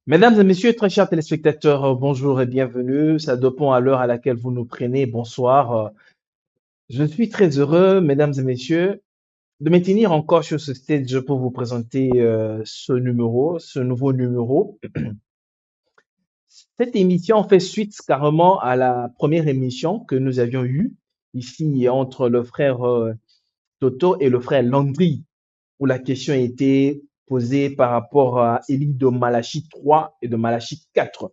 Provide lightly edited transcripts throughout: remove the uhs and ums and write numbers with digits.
Mesdames et messieurs, très chers téléspectateurs, bonjour et bienvenue. Ça dépend à l'heure à laquelle vous nous prenez. Bonsoir. Je suis très heureux, mesdames et messieurs, de me tenir encore sur ce stage pour vous présenter ce nouveau numéro. Cette émission fait suite carrément à la première émission que nous avions eue ici entre le frère Toto et le frère Landry, où la question était posée par rapport à Élie de Malachie 3 et de Malachie 4.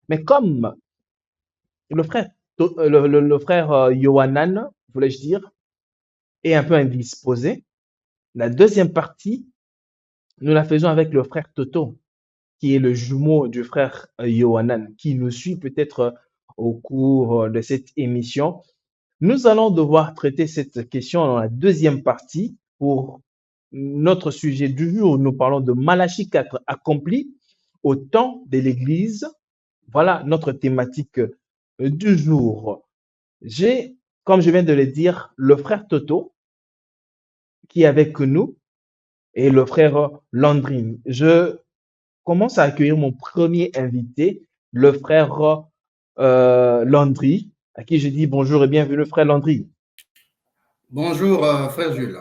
Mais comme le frère, le frère Yohanan, voulais-je dire, est un peu indisposé. La deuxième partie, nous la faisons avec le frère Toto, qui est le jumeau du frère Yohanan, qui nous suit peut-être au cours de cette émission. Nous allons devoir traiter cette question dans la deuxième partie pour notre sujet du jour. Nous parlons de Malachie 4 accompli au temps de l'Église. Voilà notre thématique du jour. J'ai, comme je viens de le dire, le frère Toto qui est avec nous et le frère Landry. Je commence à accueillir mon premier invité, le frère Landry, à qui je dis bonjour et bienvenue, frère Landry. Bonjour, frère Jules.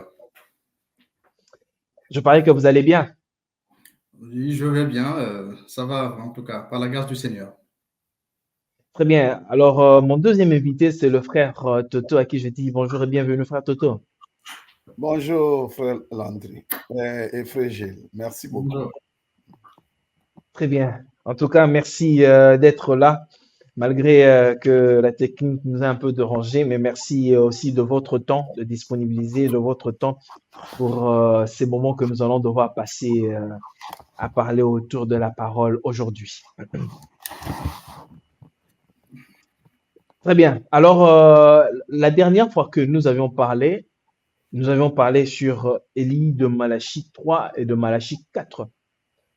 Je parie que vous allez bien. Oui, je vais bien, ça va en tout cas, par la grâce du Seigneur. Très bien. Alors, mon deuxième invité, c'est le frère Toto, à qui je dis bonjour et bienvenue, frère Toto. Bonjour, frère Landry et frère Gilles. Merci beaucoup. Bonjour. Très bien. En tout cas, merci d'être là, malgré que la technique nous a un peu dérangé, mais merci aussi de votre temps, de disponibiliser de votre temps pour ces moments que nous allons devoir passer à parler autour de la parole aujourd'hui. Très bien. Alors, la dernière fois que nous avions parlé sur Élie de Malachie 3 et de Malachie 4.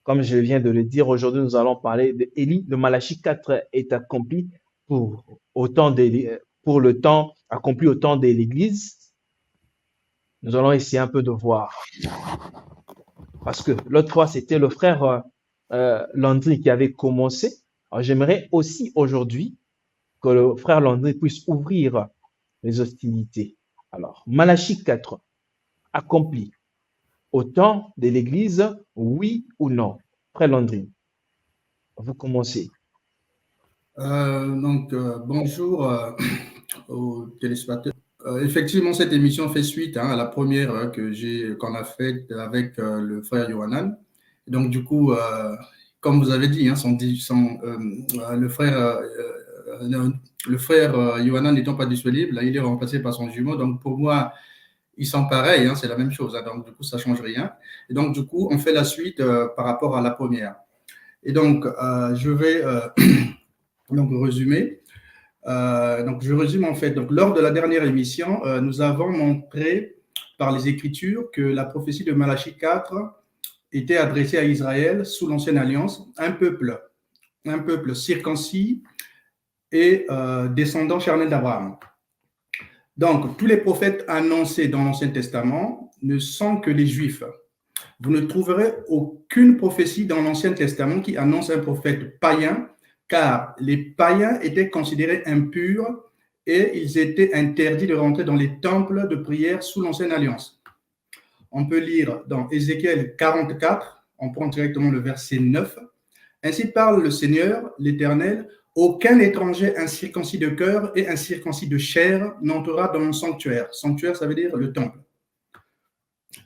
Comme je viens de le dire, aujourd'hui, nous allons parler d'Élie de Malachie 4 est accompli pour le temps accompli au temps de l'Église. Nous allons essayer un peu de voir. Parce que l'autre fois, c'était le frère Landry qui avait commencé. Alors, j'aimerais aussi aujourd'hui que le frère Landry puisse ouvrir les hostilités. Alors, Malachie 4, accompli au temps de l'Église, oui ou non? Frère Landry, vous commencez. Bonjour aux téléspectateurs. Effectivement, cette émission fait suite à la première qu'on a faite avec le frère Yohanan. Donc, du coup, comme vous avez dit, le frère Yohanan n'étant pas disponible, il est remplacé par son jumeau. Donc, pour moi, ils sont pareils, c'est la même chose. Donc, du coup, ça ne change rien. Et donc, du coup, on fait la suite par rapport à la première. Et donc, je vais donc résumer. Je résume en fait. Donc, lors de la dernière émission, nous avons montré par les Écritures que la prophétie de Malachie 4 était adressée à Israël sous l'Ancienne Alliance, un peuple circoncis et descendant charnel d'Abraham. Donc, tous les prophètes annoncés dans l'Ancien Testament ne sont que les Juifs. Vous ne trouverez aucune prophétie dans l'Ancien Testament qui annonce un prophète païen, car les païens étaient considérés impurs et ils étaient interdits de rentrer dans les temples de prière sous l'Ancienne Alliance. On peut lire dans Ézéchiel 44, on prend directement le verset 9. Ainsi parle le Seigneur, l'Éternel, aucun étranger incirconcis de cœur et incirconcis de chair n'entrera dans mon sanctuaire. Sanctuaire, ça veut dire le temple.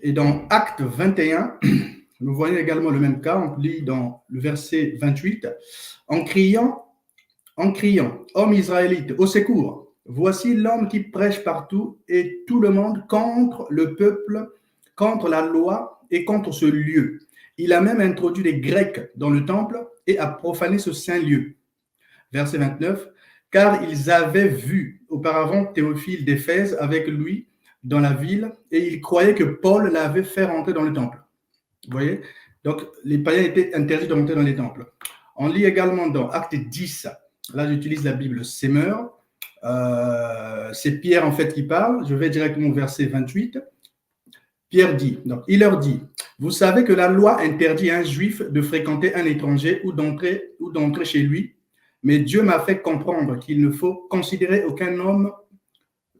Et dans Acte 21, nous voyons également le même cas, on lit dans le verset 28, en criant, hommes israélites, au secours, voici l'homme qui prêche partout et tout le monde contre le peuple, contre la loi et contre ce lieu. Il a même introduit les Grecs dans le temple et a profané ce saint lieu. Verset 29, car ils avaient vu auparavant Théophile d'Éphèse avec lui dans la ville et ils croyaient que Paul l'avait fait rentrer dans le temple. Vous voyez? Donc, les païens étaient interdits de rentrer dans les temples. On lit également dans Acte 10, là j'utilise la Bible Semeur, c'est Pierre en fait qui parle, je vais directement au verset 28. Pierre dit, donc il leur dit, Vous savez que la loi interdit à un juif de fréquenter un étranger ou d'entrer chez lui, mais Dieu m'a fait comprendre qu'il ne faut considérer aucun homme,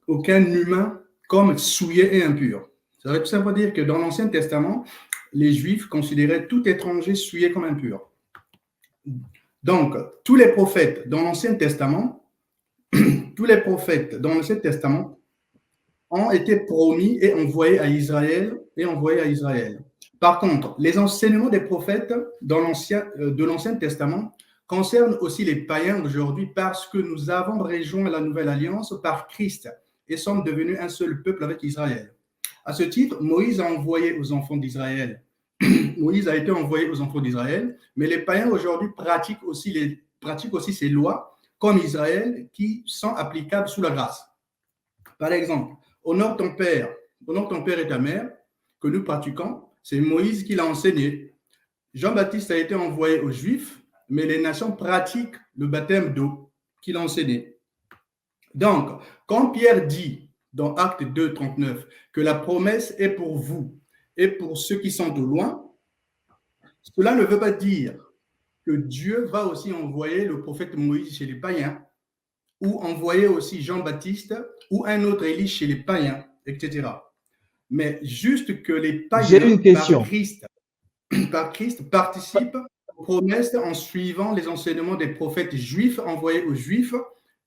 aucun humain comme souillé et impur. Ça veut tout simplement dire que dans l'Ancien Testament, les Juifs considéraient tout étranger souillé comme impur. Donc, tous les prophètes dans l'Ancien Testament, ont été promis et envoyés à Israël. Par contre, les enseignements des prophètes de l'Ancien Testament concernent aussi les païens aujourd'hui parce que nous avons rejoint la nouvelle alliance par Christ et sommes devenus un seul peuple avec Israël. À ce titre, Moïse a été envoyé aux enfants d'Israël, mais les païens aujourd'hui pratiquent aussi ces lois comme Israël qui sont applicables sous la grâce. Par exemple, honore ton père et ta mère, que nous pratiquons, c'est Moïse qui l'a enseigné. Jean-Baptiste a été envoyé aux Juifs, mais les nations pratiquent le baptême d'eau qu'il a enseigné. Donc, quand Pierre dit dans Actes 2, 39 que la promesse est pour vous et pour ceux qui sont au loin, cela ne veut pas dire que Dieu va aussi envoyer le prophète Moïse chez les païens ou envoyer aussi Jean-Baptiste ou un autre Élie chez les païens, etc. Mais juste que les païens, par Christ, participent aux promesses en suivant les enseignements des prophètes juifs envoyés aux Juifs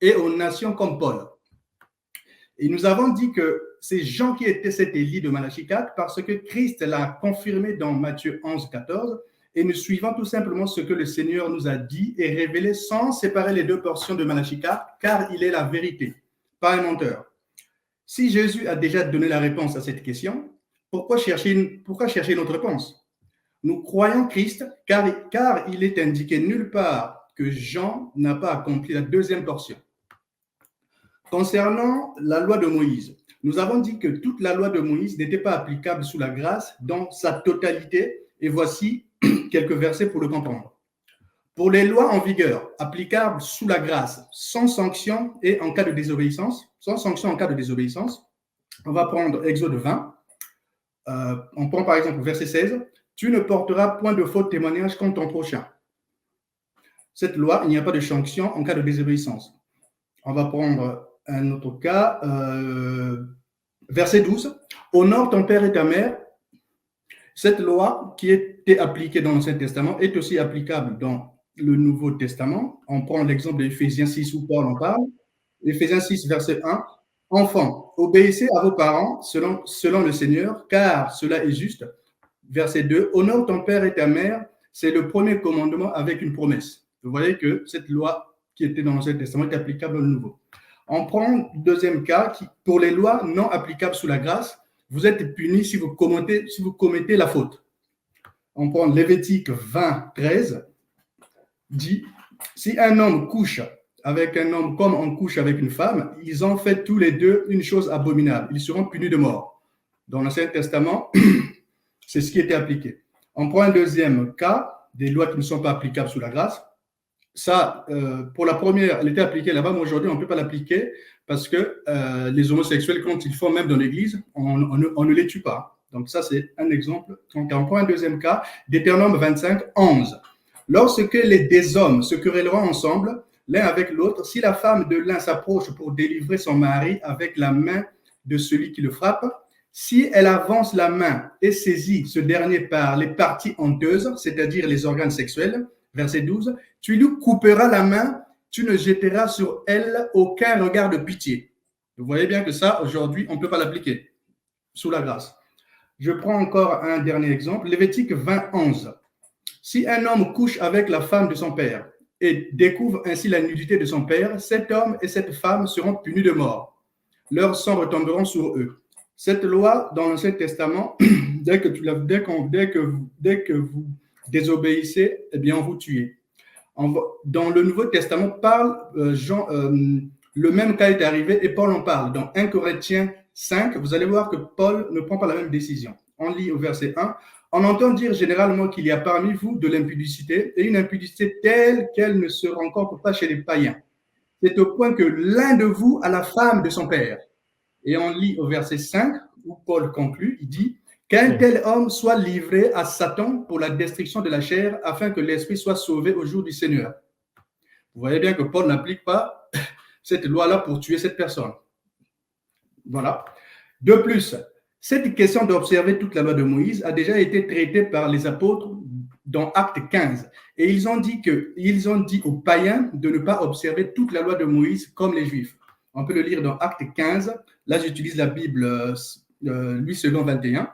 et aux nations comme Paul. Et nous avons dit que c'est Jean qui était cet Élie de Malachie 4 parce que Christ l'a confirmé dans Matthieu 11, 14 et nous suivons tout simplement ce que le Seigneur nous a dit et révélé sans séparer les deux portions de Malachie 4 car il est la vérité, pas un menteur. Si Jésus a déjà donné la réponse à cette question, pourquoi chercher une autre réponse? Nous croyons Christ car il est indiqué nulle part que Jean n'a pas accompli la deuxième portion. Concernant la loi de Moïse, nous avons dit que toute la loi de Moïse n'était pas applicable sous la grâce dans sa totalité et voici quelques versets pour le comprendre. Pour les lois en vigueur, applicables sous la grâce, sans sanction en cas de désobéissance, on va prendre Exode 20. On prend par exemple verset 16. Tu ne porteras point de faux témoignage contre ton prochain. Cette loi, il n'y a pas de sanction en cas de désobéissance. On va prendre un autre cas, verset 12. Honore ton père et ta mère. Cette loi qui était appliquée dans l'Ancien Testament est aussi applicable dans le Nouveau Testament. On prend l'exemple d'Éphésiens 6 où Paul en parle. Éphésiens 6, verset 1. Enfants, obéissez à vos parents selon le Seigneur, car cela est juste. Verset 2. Honore ton père et ta mère. C'est le premier commandement avec une promesse. Vous voyez que cette loi qui était dans l'Ancien Testament est applicable dans le Nouveau. On prend le deuxième cas, pour les lois non applicables sous la grâce, vous êtes punis si vous commettez la faute. On prend Lévitique 20, 13, dit, si un homme couche avec un homme comme on couche avec une femme, ils ont fait tous les deux une chose abominable. Ils seront punis de mort. Dans l'Ancien Testament, c'est ce qui était appliqué. On prend un deuxième cas, des lois qui ne sont pas applicables sous la grâce. Ça, pour la première, elle était appliquée là-bas, mais aujourd'hui, on ne peut pas l'appliquer parce que les homosexuels, quand ils font même dans l'église, on ne les tue pas. Donc ça, c'est un exemple. Donc, on prend un deuxième cas, Deutéronome 25, 11. Lorsque des hommes se querelleront ensemble, l'un avec l'autre, si la femme de l'un s'approche pour délivrer son mari avec la main de celui qui le frappe, si elle avance la main et saisit ce dernier par les parties honteuses, c'est-à-dire les organes sexuels, verset 12, tu lui couperas la main, tu ne jetteras sur elle aucun regard de pitié. Vous voyez bien que ça, aujourd'hui, on ne peut pas l'appliquer sous la grâce. Je prends encore un dernier exemple, Lévitique 20, 11. Si un homme couche avec la femme de son père et découvre ainsi la nudité de son père, cet homme et cette femme seront punis de mort. Leurs sangs retomberont sur eux. Cette loi, dans l'Ancien Testament, dès que vous désobéissez, eh bien, on vous tue. Dans le Nouveau Testament, le même cas est arrivé et Paul en parle. Dans 1 Corinthiens 5, vous allez voir que Paul ne prend pas la même décision. On lit au verset 1. On entend dire généralement qu'il y a parmi vous de l'impudicité et une impudicité telle qu'elle ne se rencontre pas chez les païens. C'est au point que l'un de vous a la femme de son père. Et on lit au verset 5 où Paul conclut, il dit qu'un tel homme soit livré à Satan pour la destruction de la chair, afin que l'esprit soit sauvé au jour du Seigneur. Vous voyez bien que Paul n'applique pas cette loi-là pour tuer cette personne. Voilà. De plus, cette question d'observer toute la loi de Moïse a déjà été traitée par les apôtres dans Acte 15. Et ils ont dit aux païens de ne pas observer toute la loi de Moïse comme les Juifs. On peut le lire dans Acte 15. Là, j'utilise la Bible Louis II 21.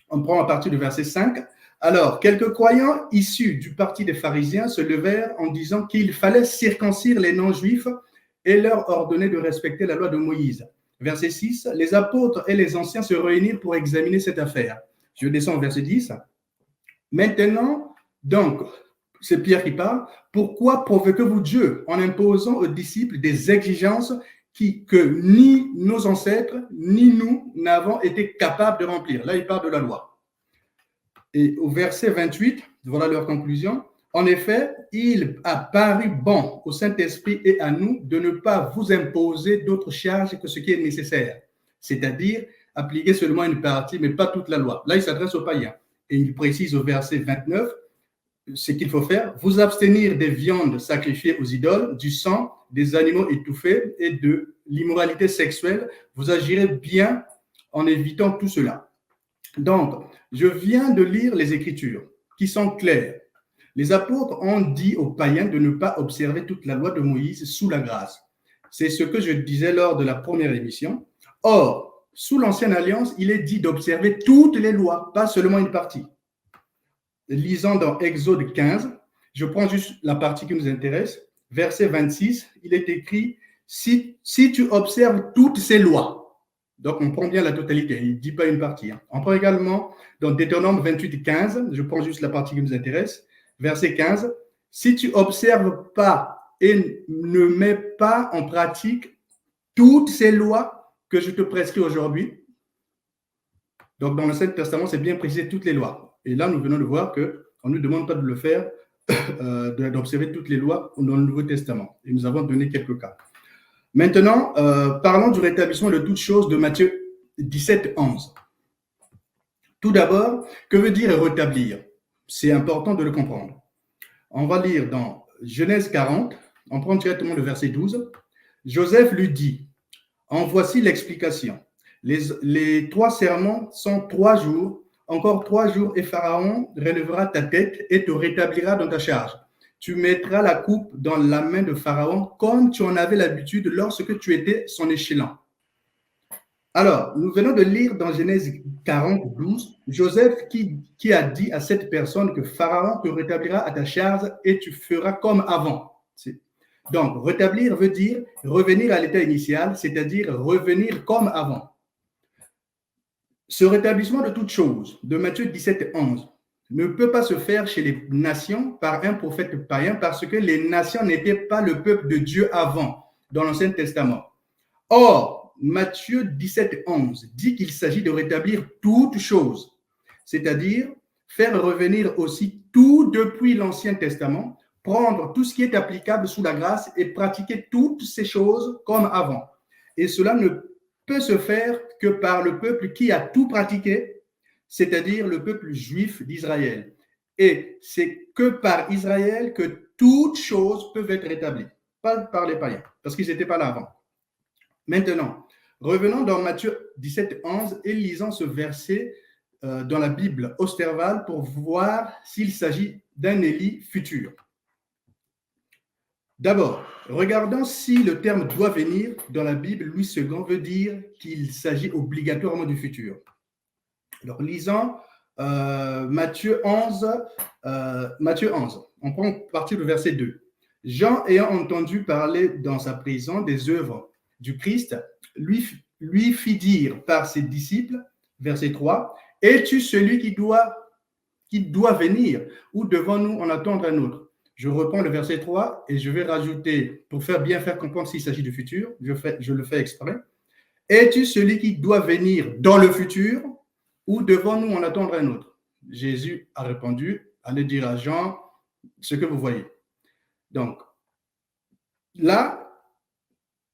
On prend à partir du verset 5. Alors, quelques croyants issus du parti des pharisiens se levèrent en disant qu'il fallait circoncire les non-juifs et leur ordonner de respecter la loi de Moïse. Verset 6, les apôtres et les anciens se réunirent pour examiner cette affaire. Je descends au verset 10. Maintenant, donc, c'est Pierre qui parle, pourquoi provoquez-vous Dieu en imposant aux disciples des exigences que ni nos ancêtres, ni nous n'avons été capables de remplir? Là, il parle de la loi. Et au verset 28, voilà leur conclusion. En effet, il a paru bon au Saint-Esprit et à nous de ne pas vous imposer d'autres charges que ce qui est nécessaire, c'est-à-dire appliquer seulement une partie, mais pas toute la loi. Là, il s'adresse aux païens. Et il précise au verset 29 ce qu'il faut faire, vous abstenir des viandes sacrifiées aux idoles, du sang, des animaux étouffés et de l'immoralité sexuelle. Vous agirez bien en évitant tout cela. Donc, je viens de lire les Écritures qui sont claires. Les apôtres ont dit aux païens de ne pas observer toute la loi de Moïse sous la grâce. C'est ce que je disais lors de la première émission. Or, sous l'Ancienne Alliance, il est dit d'observer toutes les lois, pas seulement une partie. Lisant dans Exode 15, je prends juste la partie qui nous intéresse, verset 26, il est écrit « Si tu observes toutes ces lois », donc on prend bien la totalité, il ne dit pas une partie. On prend également dans Deutéronome 28, 15, je prends juste la partie qui nous intéresse, verset 15, « Si tu n'observes pas et ne mets pas en pratique toutes ces lois que je te prescris aujourd'hui », donc dans l'Ancien Testament, c'est bien précisé toutes les lois. Et là, nous venons de voir qu'on ne nous demande pas de le faire, d'observer toutes les lois dans le Nouveau Testament. Et nous avons donné quelques cas. Maintenant, parlons du rétablissement de toutes choses de Matthieu 17, 11. Tout d'abord, que veut dire rétablir? C'est important de le comprendre. On va lire dans Genèse 40, on prend directement le verset 12. Joseph lui dit, en voici l'explication. Les 3 serments sont 3 jours, encore 3 jours, et Pharaon relèvera ta tête et te rétablira dans ta charge. Tu mettras la coupe dans la main de Pharaon comme tu en avais l'habitude lorsque tu étais son échelon. Alors, nous venons de lire dans Genèse 40, 12, Joseph qui a dit à cette personne que Pharaon te rétablira à ta charge et tu feras comme avant. Donc, rétablir veut dire revenir à l'état initial, c'est-à-dire revenir comme avant. Ce rétablissement de toutes choses, de Matthieu 17, 11, ne peut pas se faire chez les nations par un prophète païen parce que les nations n'étaient pas le peuple de Dieu avant, dans l'Ancien Testament. Or, Matthieu 17, 11 dit qu'il s'agit de rétablir toutes choses, c'est-à-dire faire revenir aussi tout depuis l'Ancien Testament, prendre tout ce qui est applicable sous la grâce et pratiquer toutes ces choses comme avant. Et cela ne peut se faire que par le peuple qui a tout pratiqué, c'est-à-dire le peuple juif d'Israël. Et c'est que par Israël que toutes choses peuvent être rétablies, pas par les païens, parce qu'ils n'étaient pas là avant. Maintenant, revenons dans Matthieu 17, 11 et lisons ce verset dans la Bible Osterval pour voir s'il s'agit d'un Élie futur. D'abord, regardons si le terme « doit venir » dans la Bible Louis II veut dire qu'il s'agit obligatoirement du futur. Alors, lisons Matthieu 11. On prend à partir du verset 2. Jean, ayant entendu parler dans sa prison des œuvres du Christ, lui fit dire par ses disciples, verset 3, « Es-tu celui qui doit venir ou devons-nous en attendre un autre ?» Je reprends le verset 3 et je vais rajouter, pour bien faire comprendre s'il s'agit du futur, je le fais exprès. « Es-tu celui qui doit venir dans le futur ou devons-nous en attendre un autre ?» Jésus a répondu, allez dire à Jean ce que vous voyez. Donc, là,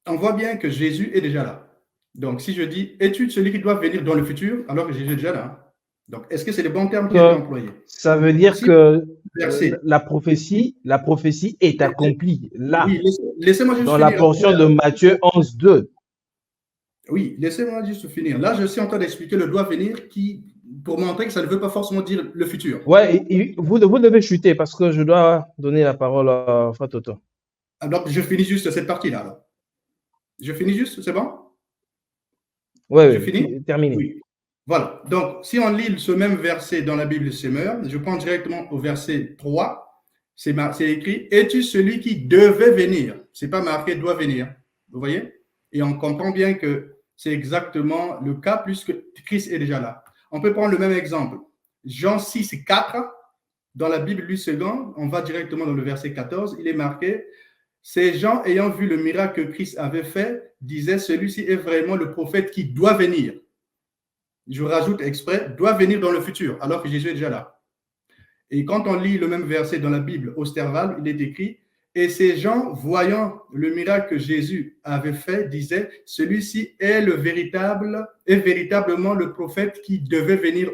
on voit bien que Jésus est déjà là. Donc, si je dis, es-tu celui qui doit venir dans le futur, alors que Jésus est déjà là. Donc, est-ce que c'est le bon terme qui a été employé? Ça veut dire Si que verset, la prophétie est accomplie là, oui, laissez-moi juste dans la finir. portion de Matthieu 11, 2. Oui, laissez-moi juste finir. Là, je suis en train d'expliquer le doigt venir qui, pour montrer que ça ne veut pas forcément dire le futur. Ouais, vous devez chuter parce que je dois donner la parole à Frère Toto. Donc, je finis juste cette partie-là. Alors. Je finis juste, c'est bon? Ouais, Je finis? terminé. Oui. Voilà. Donc, si on lit ce même verset dans la Bible Semeur, je prends directement au verset 3. C'est écrit « Es-tu celui qui devait venir ?» Ce n'est pas marqué « doit venir ». Vous voyez? Et on comprend bien que c'est exactement le cas puisque Christ est déjà là. On peut prendre le même exemple. Jean 6, 4, dans la Bible Louis II, on va directement dans le verset 14, il est marqué « Ces gens ayant vu le miracle que Christ avait fait, disaient « Celui-ci est vraiment le prophète qui doit venir ». Je rajoute exprès « doit venir dans le futur », alors que Jésus est déjà là. Et quand on lit le même verset dans la Bible, Osterval, il est écrit « Et ces gens, voyant le miracle que Jésus avait fait, disaient « Celui-ci est véritablement le prophète qui devait venir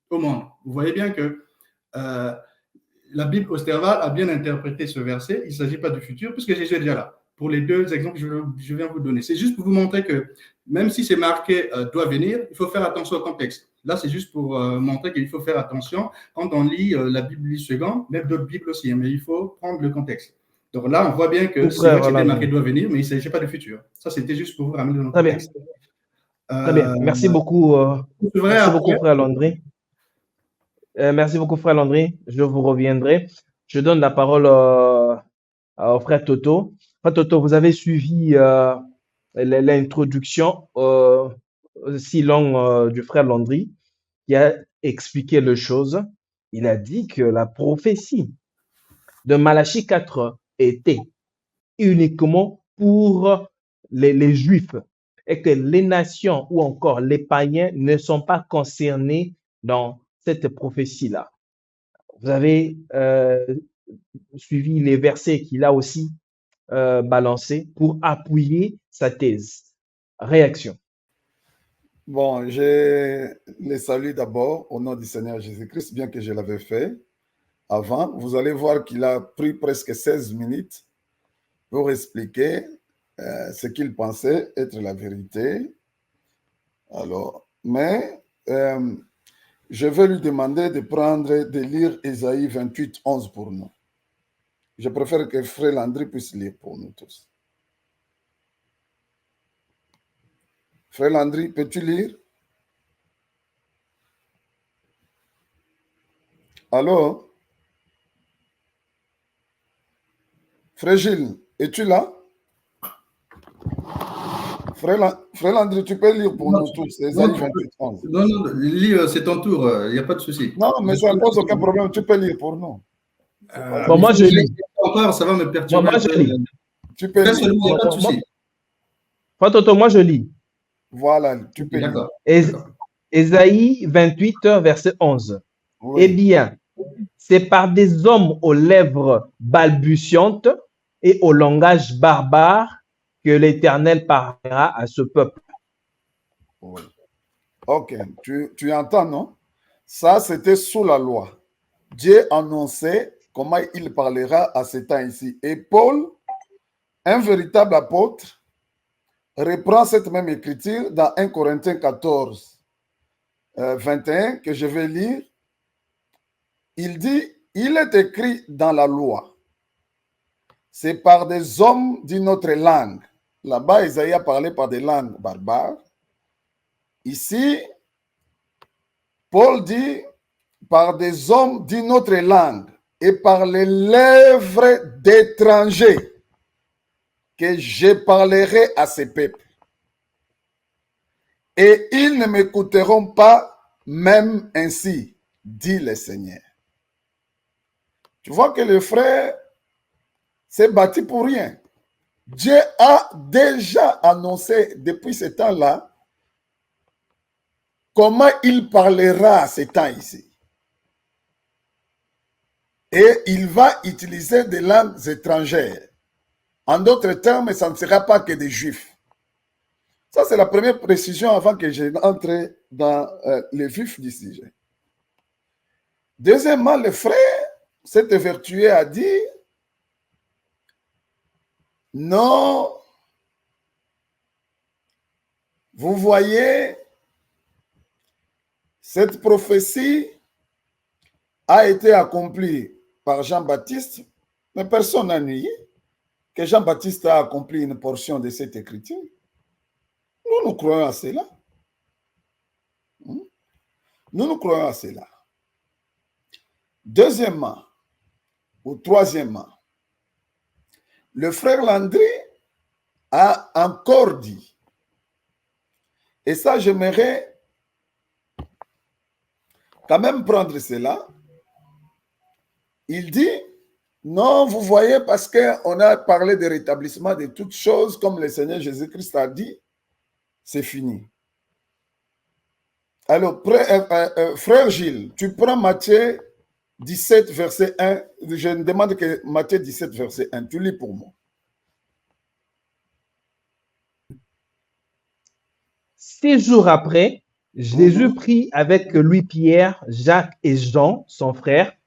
au monde. » Vous voyez bien que la Bible Osterval a bien interprété ce verset. Il ne s'agit pas du futur, puisque Jésus est déjà là. Pour les deux exemples que je viens vous donner. C'est juste pour vous montrer que même si c'est marqué doit venir, il faut faire attention au contexte. Là, c'est juste pour montrer qu'il faut faire attention quand on lit la Bible seconde, même d'autres Bibles aussi, hein, mais il faut prendre le contexte. Donc là, on voit bien que c'est vrai que c'était marqué doit venir, mais il ne s'agit pas du futur. Ça, c'était juste pour vous ramener dans le contexte. Très bien. Merci beaucoup, frère Landry. Merci beaucoup, frère Landry. Je vous reviendrai. Je donne la parole au frère Toto. Frère Toto, vous avez suivi l'introduction si longue du frère Landry qui a expliqué les choses. Il a dit que la prophétie de Malachie 4 était uniquement pour les Juifs et que les nations ou encore les païens ne sont pas concernés dans cette prophétie-là. Vous avez suivi les versets qu'il a aussi balancés pour appuyer sa thèse. Réaction. Bon, je les salue d'abord au nom du Seigneur Jésus-Christ, bien que je l'avais fait avant. Vous allez voir qu'il a pris presque 16 minutes pour expliquer ce qu'il pensait être la vérité. Alors, mais je vais lui demander de lire Ésaïe 28, 11 pour nous. Je préfère que Frère Landry puisse lire pour nous tous. Frère Landry, peux-tu lire? Allô? Frère Gilles, es-tu là? Frère Landry, tu peux lire pour nous tous, Ésaïe 28, 11. Non, lis, c'est ton tour, il n'y a pas de souci. Non, mais ça ne pose aucun problème, tu peux lire pour nous. Moi, je lis. Encore, ça va me perturber. Moi, je lis. Tu peux lire. Il n'y a pas de souci. Frère Toto, moi, je lis. Voilà, tu peux lire. D'accord. Ésaïe 28, verset 11. Oui. Eh bien, c'est par des hommes aux lèvres balbutiantes et au langage barbare que l'Éternel parlera à ce peuple. Oui. Ok, tu entends, non? Ça, c'était sous la loi. Dieu annonçait comment il parlera à ce temps ici. Et Paul, un véritable apôtre, reprend cette même écriture dans 1 Corinthiens 14, 21, que je vais lire. Il dit, il est écrit dans la loi. C'est par des hommes d'une autre langue. Là-bas, Isaïe a parlé par des langues barbares. Ici, Paul dit par des hommes d'une autre langue et par les lèvres d'étrangers que je parlerai à ces peuples. Et ils ne m'écouteront pas même ainsi, dit le Seigneur. Tu vois que le frère s'est bâti pour rien. Dieu a déjà annoncé depuis ce temps-là comment il parlera à ce temps ici. Et il va utiliser des langues étrangères. En d'autres termes, ça ne sera pas que des juifs. Ça, c'est la première précision avant que j'entre dans le vif du sujet. Deuxièmement, le frère s'est évertué à dire non, vous voyez, cette prophétie a été accomplie par Jean-Baptiste, mais personne n'a nié que Jean-Baptiste a accompli une portion de cette écriture. Nous croyons à cela. Nous croyons à cela. Deuxièmement, ou troisièmement, le frère Landry a encore dit, et ça j'aimerais quand même prendre cela, il dit, non, vous voyez, parce qu'on a parlé de rétablissement de toutes choses, comme le Seigneur Jésus-Christ a dit, c'est fini. Alors, frère Gilles, tu prends Matthieu 17, verset 1. Je ne demande que Matthieu 17, verset 1. Tu lis pour moi. Six jours après, Jésus prit avec lui Pierre, Jacques et Jean, son frère,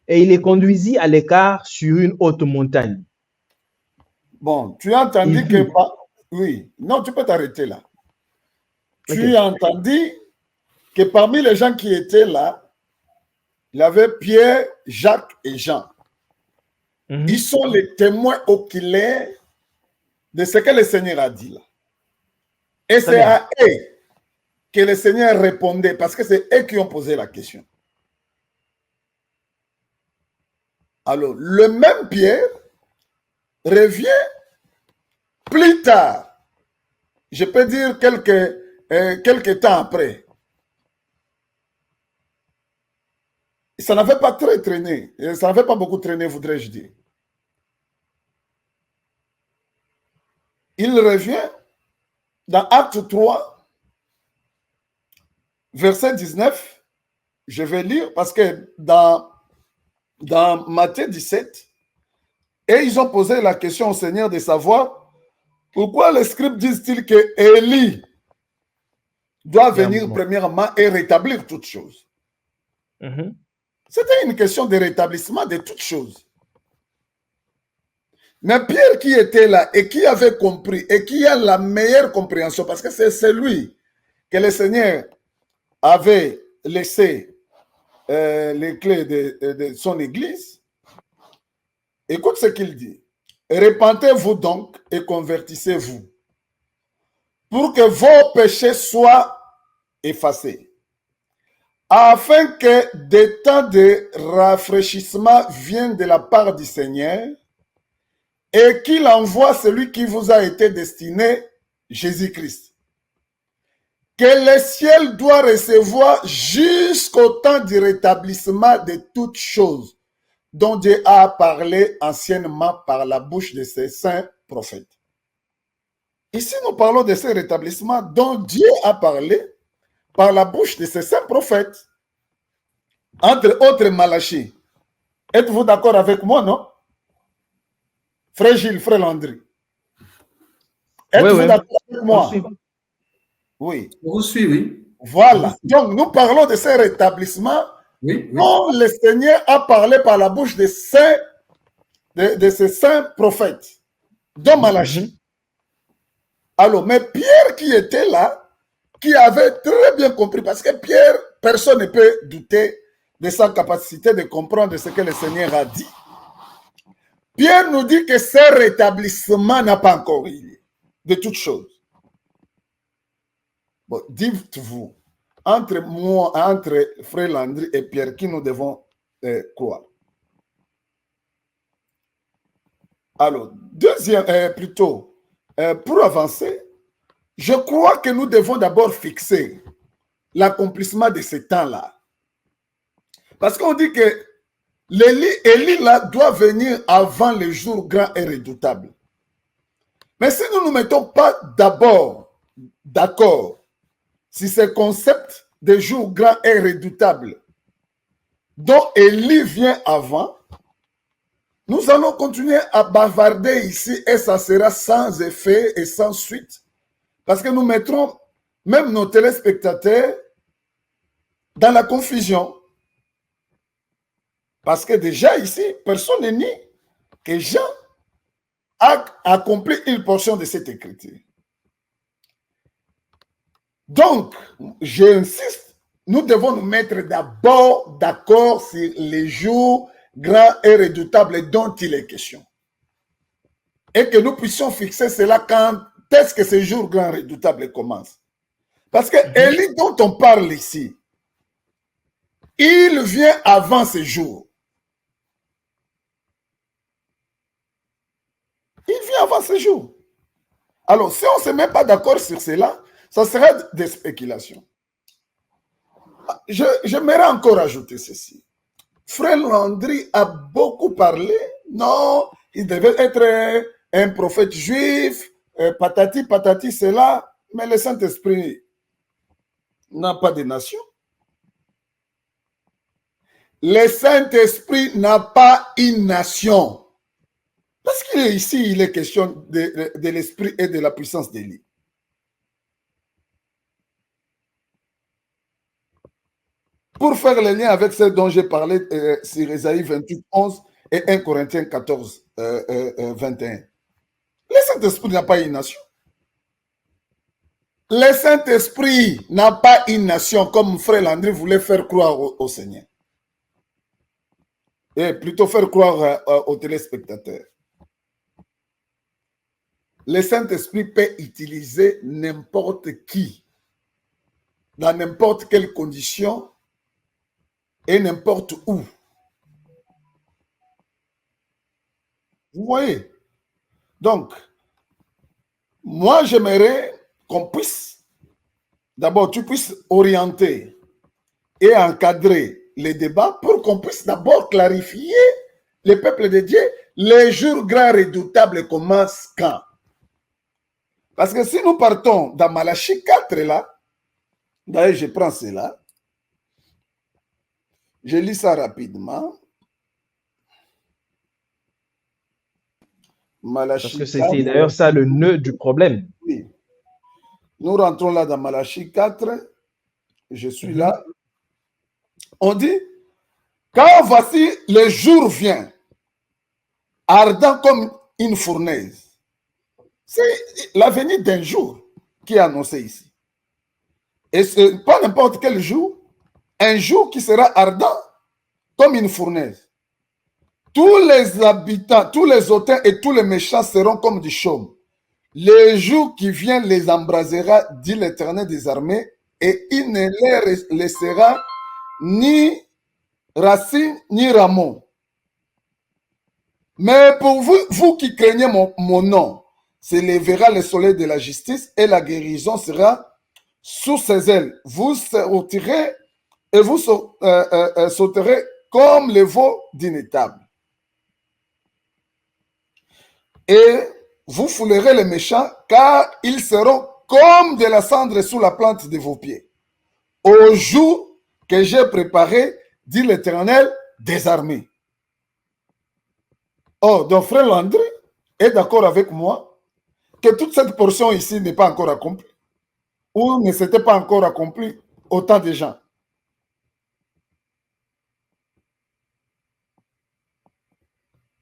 et il les conduisit à l'écart sur une haute montagne. Bon, tu as entendu que... Oui, non, tu peux t'arrêter là. Okay. Tu as entendu que parmi les gens qui étaient là, il y avait Pierre, Jacques et Jean. Ils sont les témoins oculaires de ce que le Seigneur a dit là. Et c'est à eux que le Seigneur répondait, parce que c'est eux qui ont posé la question. Alors, le même Pierre revient plus tard, je peux dire quelques temps après. Ça n'avait pas très traîné, ça n'avait pas beaucoup traîné, voudrais-je dire. Il revient dans Acte 3, verset 19, je vais lire, parce que dans Matthieu 17, et ils ont posé la question au Seigneur de savoir pourquoi les scribes disent-ils que Élie doit venir premièrement et rétablir toutes choses. C'était une question de rétablissement de toutes choses. Mais Pierre qui était là et qui avait compris et qui a la meilleure compréhension, parce que c'est celui que le Seigneur avait laissé les clés de son église, écoute ce qu'il dit. Repentez-vous donc et convertissez-vous pour que vos péchés soient effacés, afin que des temps de rafraîchissement viennent de la part du Seigneur et qu'il envoie celui qui vous a été destiné, Jésus-Christ, que le ciel doit recevoir jusqu'au temps du rétablissement de toutes choses dont Dieu a parlé anciennement par la bouche de ses saints prophètes. Ici, nous parlons de ce rétablissement dont Dieu a parlé par la bouche de ses saints prophètes, entre autres Malachie. Êtes-vous d'accord avec moi, non? Frère Gilles, frère Landry. Êtes-vous d'accord avec moi? Oui. On vous suit, oui. Voilà. Donc, nous parlons de ce rétablissement dont le Seigneur a parlé par la bouche de ses saints prophètes, dont Malachie. Alors, mais Pierre qui était là, qui avait très bien compris, parce que Pierre, personne ne peut douter de sa capacité de comprendre ce que le Seigneur a dit. Pierre nous dit que ce rétablissement n'a pas encore eu lieu, de toutes choses. Bon, dites-vous, entre moi, entre Frère Landry et Pierre, qui nous devons croire? Alors, pour avancer, je crois que nous devons d'abord fixer l'accomplissement de ce temps-là. Parce qu'on dit que Élie là doit venir avant le jour grand et redoutable. Mais si nous ne nous mettons pas d'abord d'accord si ce concept de jour grand et redoutable dont Élie vient avant, nous allons continuer à bavarder ici et ça sera sans effet et sans suite. Parce que nous mettrons même nos téléspectateurs dans la confusion. Parce que déjà ici, personne ne nie que Jean a accompli une portion de cette écriture. Donc, j'insiste, nous devons nous mettre d'abord d'accord sur les jours grands et redoutables dont il est question. Et que nous puissions fixer cela quand est-ce que ces jours grands et redoutables commencent. Parce que Élie dont on parle ici, il vient avant ces jours. Il vient avant ces jours. Alors, si on ne se met pas d'accord sur cela, ça sera des spéculations. J'aimerais encore ajouter ceci. Frère Landry a beaucoup parlé. Non, il devait être un prophète juif, patati, patati, cela. Mais le Saint-Esprit n'a pas de nation. Le Saint-Esprit n'a pas une nation. Parce qu'ici, il est question de l'esprit et de la puissance d'Élie. Pour faire le lien avec ce dont j'ai parlé sur Ésaïe 28, 11 et 1 Corinthiens 14, 21. Le Saint-Esprit n'a pas une nation. Le Saint-Esprit n'a pas une nation comme Frère Landry voulait faire croire au Seigneur. Et plutôt faire croire aux téléspectateurs. Le Saint-Esprit peut utiliser n'importe qui, dans n'importe quelle condition et n'importe où. Vous voyez? Donc, moi, j'aimerais qu'on puisse, d'abord, tu puisses orienter et encadrer les débats pour qu'on puisse d'abord clarifier le peuple de Dieu, les jours grands redoutables commencent quand? Parce que si nous partons dans Malachie 4 là, d'ailleurs je prends cela, je lis ça rapidement. Malachie Parce que c'était d'ailleurs ça le nœud du problème. Oui. Nous rentrons là dans Malachie 4, je suis là. On dit, car voici le jour vient, ardent comme une fournaise. C'est l'avenir d'un jour qui est annoncé ici. Et ce n'est pas n'importe quel jour, un jour qui sera ardent comme une fournaise. Tous les habitants, tous les hautains et tous les méchants seront comme du chaume. Le jour qui vient les embrasera, dit l'Éternel des armées, et il ne les laissera ni racine ni rameau. Mais pour vous, vous qui craignez mon nom, s'élèvera le soleil de la justice et la guérison sera sous ses ailes. Vous sortirez et vous sauterez comme les veaux d'une étable. Et vous foulerez les méchants, car ils seront comme de la cendre sous la plante de vos pieds. Au jour que j'ai préparé, dit l'Éternel des armées. Oh, donc frère Landry est d'accord avec moi que toute cette portion ici n'est pas encore accomplie, ou ne s'était pas encore accomplie au temps des gens.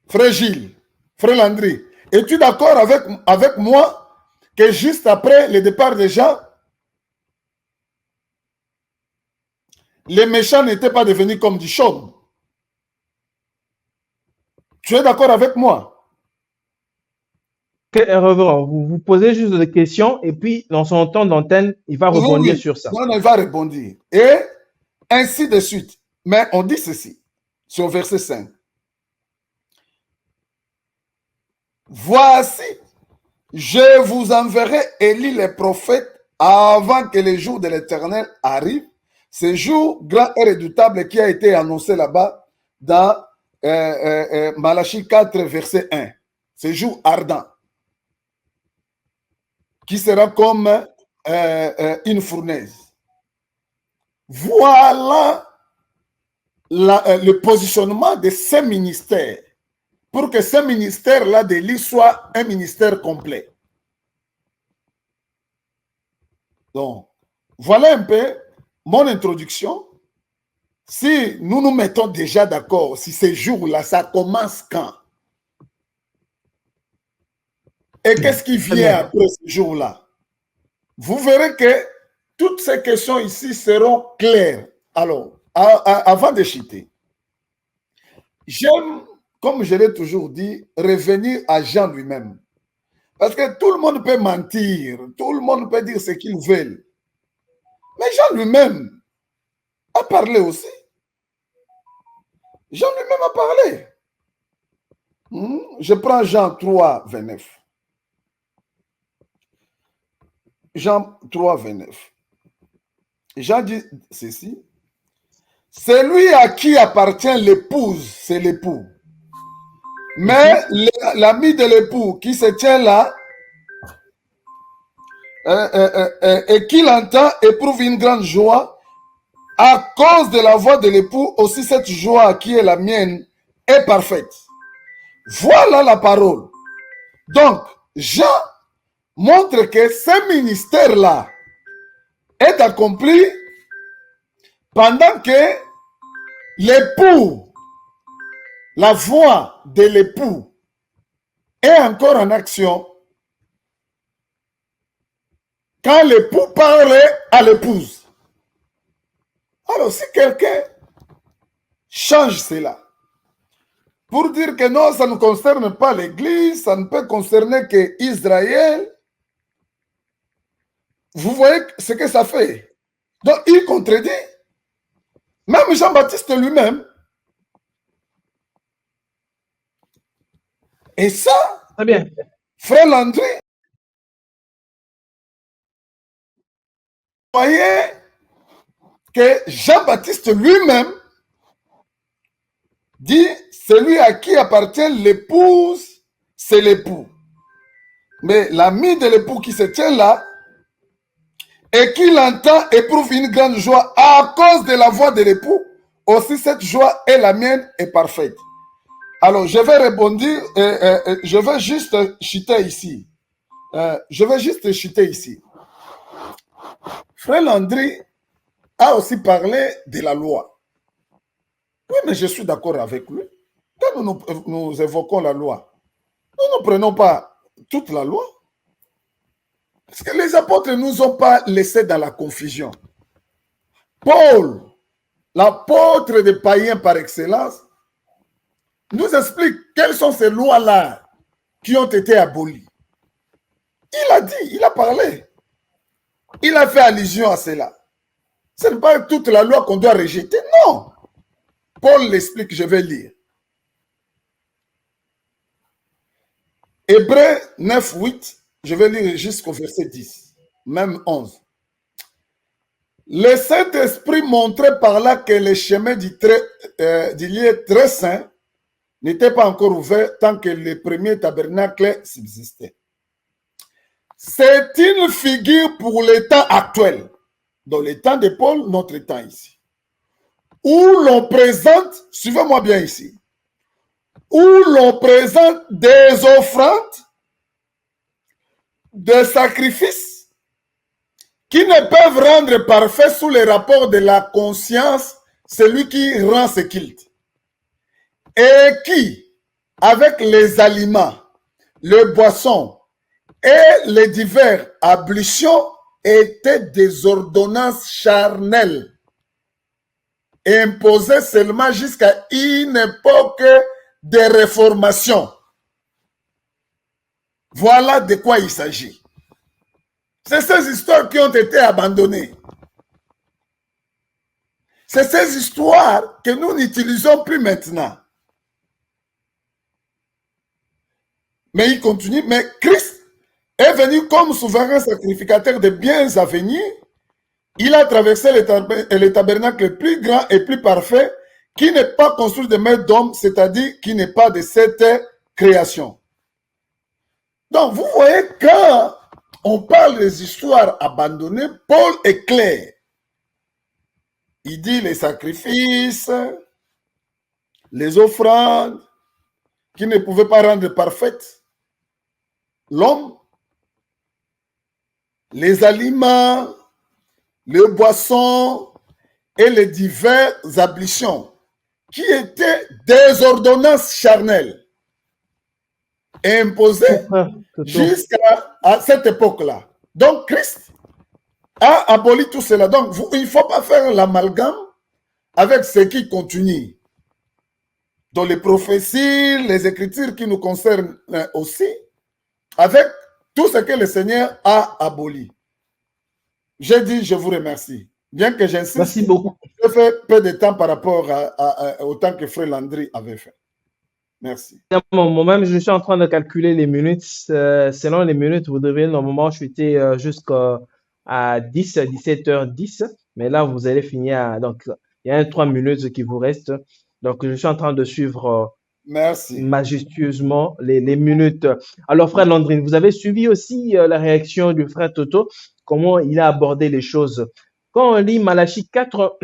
Frère Gilles, frère Landry, es-tu d'accord avec moi que juste après le départ des gens, les méchants n'étaient pas devenus comme du chaume? Tu es d'accord avec moi? Vous vous posez juste des questions et puis dans son temps d'antenne, il va rebondir sur ça. Non, il va rebondir. Et ainsi de suite. Mais on dit ceci, sur verset 5. Voici, je vous enverrai Élie les prophètes avant que les jours de l'Éternel arrivent. Ce jour grand et redoutable qui a été annoncé là-bas dans Malachie 4, verset 1. Ce jour ardent qui sera comme une fournaise. Voilà le positionnement de ces ministères pour que ce ministère-là d'Élie soit un ministère complet. Donc, voilà un peu mon introduction. Si nous nous mettons déjà d'accord, si ces jours-là, ça commence quand? Et qu'est-ce qui vient après ce jour-là? Vous verrez que toutes ces questions ici seront claires. Alors, avant de chuter, j'aime, comme je l'ai toujours dit, revenir à Jean lui-même. Parce que tout le monde peut mentir, tout le monde peut dire ce qu'il veut. Mais Jean lui-même a parlé aussi. Jean lui-même a parlé. Je prends Jean 3, 29. Jean 3, 29. Jean dit ceci. Celui à qui appartient l'épouse, c'est l'époux. Mais l'ami de l'époux qui se tient là et qui l'entend éprouve une grande joie à cause de la voix de l'époux. Aussi cette joie qui est la mienne est parfaite. Voilà la parole. Donc, Jean montre que ce ministère-là est accompli pendant que l'époux, la voix de l'époux est encore en action quand l'époux parle à l'épouse. Alors, si quelqu'un change cela pour dire que non, ça ne concerne pas l'Église, ça ne peut concerner qu'Israël, vous voyez ce que ça fait. Donc, il contredit. Même Jean-Baptiste lui-même. Et ça, Très bien. frère Landry, vous voyez que Jean-Baptiste lui-même dit, celui à qui appartient l'épouse, c'est l'époux. Mais l'ami de l'époux qui se tient là, et qui l'entend éprouve une grande joie à cause de la voix de l'époux, aussi cette joie est la mienne est parfaite. Alors, je vais rebondir, je vais juste chuter ici. Frère Landry a aussi parlé de la loi. Oui, mais je suis d'accord avec lui. Quand nous évoquons la loi, nous ne prenons pas toute la loi. Parce que les apôtres ne nous ont pas laissés dans la confusion. Paul, l'apôtre des païens par excellence, nous explique quelles sont ces lois-là qui ont été abolies. Il a dit, il a parlé. Il a fait allusion à cela. Ce n'est pas toute la loi qu'on doit rejeter, non. Paul l'explique, je vais lire. Hébreux 9, 8, je vais lire jusqu'au verset 10, même 11. Le Saint-Esprit montrait par là que le chemin du lieu très saint n'était pas encore ouvert tant que le premier tabernacle subsistait. C'est une figure pour le temps actuel, dans le temps de Paul, notre temps ici, où l'on présente, suivez-moi bien ici, où l'on présente des offrandes, des sacrifices qui ne peuvent rendre parfait sous les rapports de la conscience celui qui rend ce culte. Et qui, avec les aliments, les boissons et les divers ablutions, étaient des ordonnances charnelles, imposées seulement jusqu'à une époque de réformation. Voilà de quoi il s'agit. C'est ces histoires qui ont été abandonnées. C'est ces histoires que nous n'utilisons plus maintenant. Mais il continue. Mais Christ est venu comme souverain sacrificateur de biens à venir. Il a traversé le tabernacle le plus grand et plus parfait, qui n'est pas construit de main d'homme, c'est-à-dire qui n'est pas de cette création. Donc, vous voyez, quand on parle des histoires abandonnées, Paul est clair. Il dit les sacrifices, les offrandes, qui ne pouvaient pas rendre parfaite l'homme, les aliments, les boissons et les diverses ablutions qui étaient des ordonnances charnelles imposées jusqu'à cette époque-là. Donc, Christ a aboli tout cela. Donc, il ne faut pas faire l'amalgame avec ce qui continue dans les prophéties, les écritures qui nous concernent aussi, avec tout ce que le Seigneur a aboli. J'ai dit, je vous remercie. Bien que j'insiste, merci beaucoup. Je fais peu de temps par rapport au temps que Frère Landry avait fait. Merci. Moi-même, je suis en train de calculer les minutes. Selon les minutes, vous devez normalement chuter jusqu'à 17h10. Mais là, vous allez finir donc, il y a 3 minutes qui vous restent. Donc, je suis en train de suivre merci majestueusement les minutes. Alors, frère Landry, vous avez suivi aussi la réaction du frère Toto, comment il a abordé les choses. Quand on lit Malachie 4,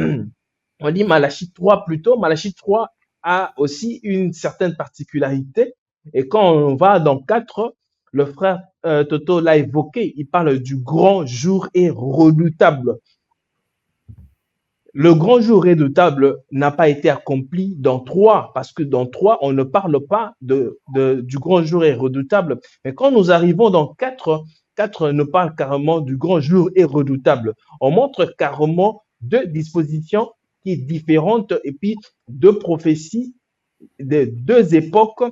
on lit Malachie 3 plutôt. Malachie 3 a aussi une certaine particularité. Et quand on va dans 4, le frère Toto l'a évoqué, il parle du grand jour et redoutable. Le grand jour redoutable n'a pas été accompli dans 3, parce que dans 3, on ne parle pas du grand jour et redoutable. Mais quand nous arrivons dans 4, 4 nous parle carrément du grand jour et redoutable. On montre carrément 2 dispositions qui sont différentes et puis 2 prophéties de 2 époques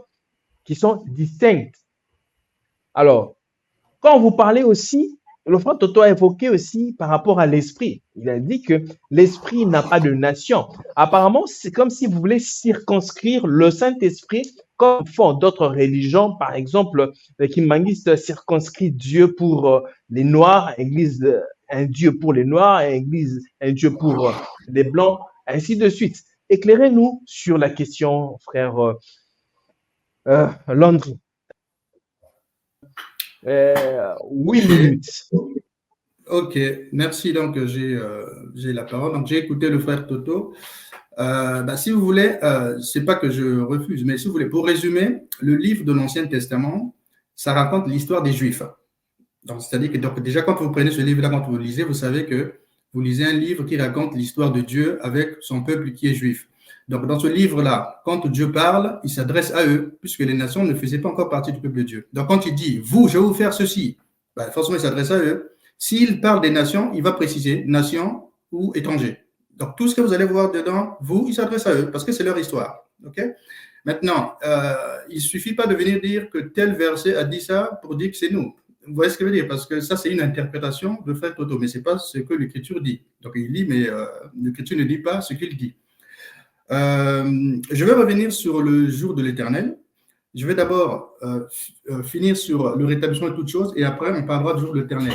qui sont distinctes. Alors, quand vous parlez aussi, le frère Toto a évoqué aussi par rapport à l'esprit. Il a dit que l'esprit n'a pas de nation. Apparemment, c'est comme si vous voulez circonscrire le Saint-Esprit comme font d'autres religions. Par exemple, le Kimbanguiste circonscrit Dieu pour les Noirs, Église, un Dieu pour les Noirs, Église, un Dieu pour les Blancs, ainsi de suite. Éclairez-nous sur la question, frère Landry. 8 minutes. Ok, merci. Donc, j'ai la parole. Donc, j'ai écouté le frère Toto. Si vous voulez, c'est pas que je refuse, mais si vous voulez, pour résumer, le livre de l'Ancien Testament, ça raconte l'histoire des Juifs. Donc, c'est-à-dire que donc, déjà, quand vous prenez ce livre-là, quand vous le lisez, vous savez que vous lisez un livre qui raconte l'histoire de Dieu avec son peuple qui est juif. Donc, dans ce livre-là, quand Dieu parle, il s'adresse à eux, puisque les nations ne faisaient pas encore partie du peuple de Dieu. Donc, quand il dit, vous, je vais vous faire ceci, forcément, il s'adresse à eux. S'il parle des nations, il va préciser nation ou étranger. Donc, tout ce que vous allez voir dedans, vous, il s'adresse à eux, parce que c'est leur histoire. Okay? Maintenant, il ne suffit pas de venir dire que tel verset a dit ça pour dire que c'est nous. Vous voyez ce que je veux dire? Parce que ça, c'est une interprétation de frère Toto, mais ce n'est pas ce que l'Écriture dit. Donc, il lit, mais l'Écriture ne dit pas ce qu'il dit. Je vais revenir sur le jour de l'Éternel. Je vais d'abord finir sur le rétablissement de toutes choses et après, on parlera du jour de l'Éternel.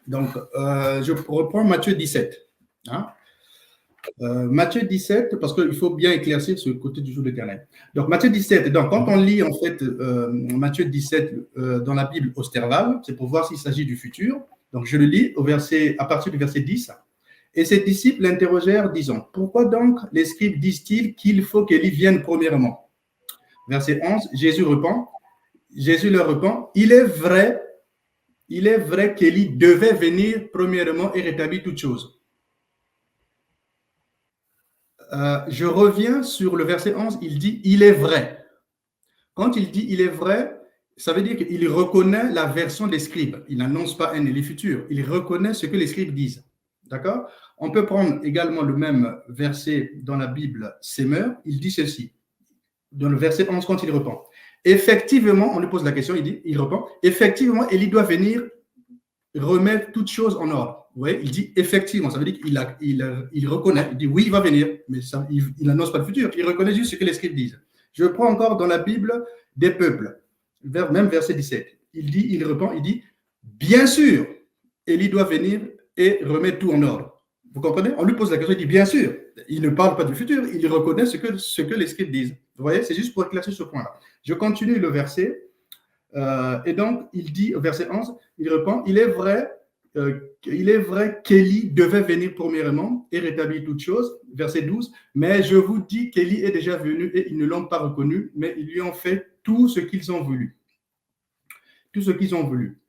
Donc, je reprends Matthieu 17. Hein? Matthieu 17, parce qu'il faut bien éclaircir ce côté du jour de l'Éternel. Donc, Matthieu 17, donc, quand on lit en fait Matthieu 17 dans la Bible Osterval, c'est pour voir s'il s'agit du futur. Donc, je le lis à partir du verset 10. Et ses disciples l'interrogèrent, disant, pourquoi donc les scribes disent-ils qu'il faut qu'Élie vienne premièrement? Verset 11, Jésus leur répond, il est vrai qu'Élie devait venir premièrement et rétablir toutes choses. Je reviens sur le verset 11, il dit, il est vrai. Quand il dit, il est vrai, ça veut dire qu'il reconnaît la version des scribes. Il n'annonce pas un Élie futur, il reconnaît ce que les scribes disent. D'accord? On peut prendre également le même verset dans la Bible Semeur, il dit ceci, dans le verset 11, quand il répond. Effectivement, on lui pose la question, il répond, effectivement, Élie doit venir remettre toutes choses en ordre. Vous voyez, il dit effectivement, ça veut dire qu'il reconnaît, il dit oui, il va venir, mais ça, il n'annonce pas le futur, il reconnaît juste ce que les scribes disent. Je prends encore dans la Bible des peuples, même verset 17. Il répond, il dit, bien sûr, Élie doit venir et remettre tout en ordre. Vous comprenez? On lui pose la question, il dit bien sûr. Il ne parle pas du futur, il reconnaît ce que les scribes disent. Vous voyez, c'est juste pour éclaircir ce point-là. Je continue le verset. Et donc, il dit au verset 11, il répond, il est vrai qu'Élie devait venir premièrement et rétablir toutes choses. Verset 12, mais je vous dis qu'Élie est déjà venu et ils ne l'ont pas reconnu, mais ils lui ont fait tout ce qu'ils ont voulu. Tout ce qu'ils ont voulu.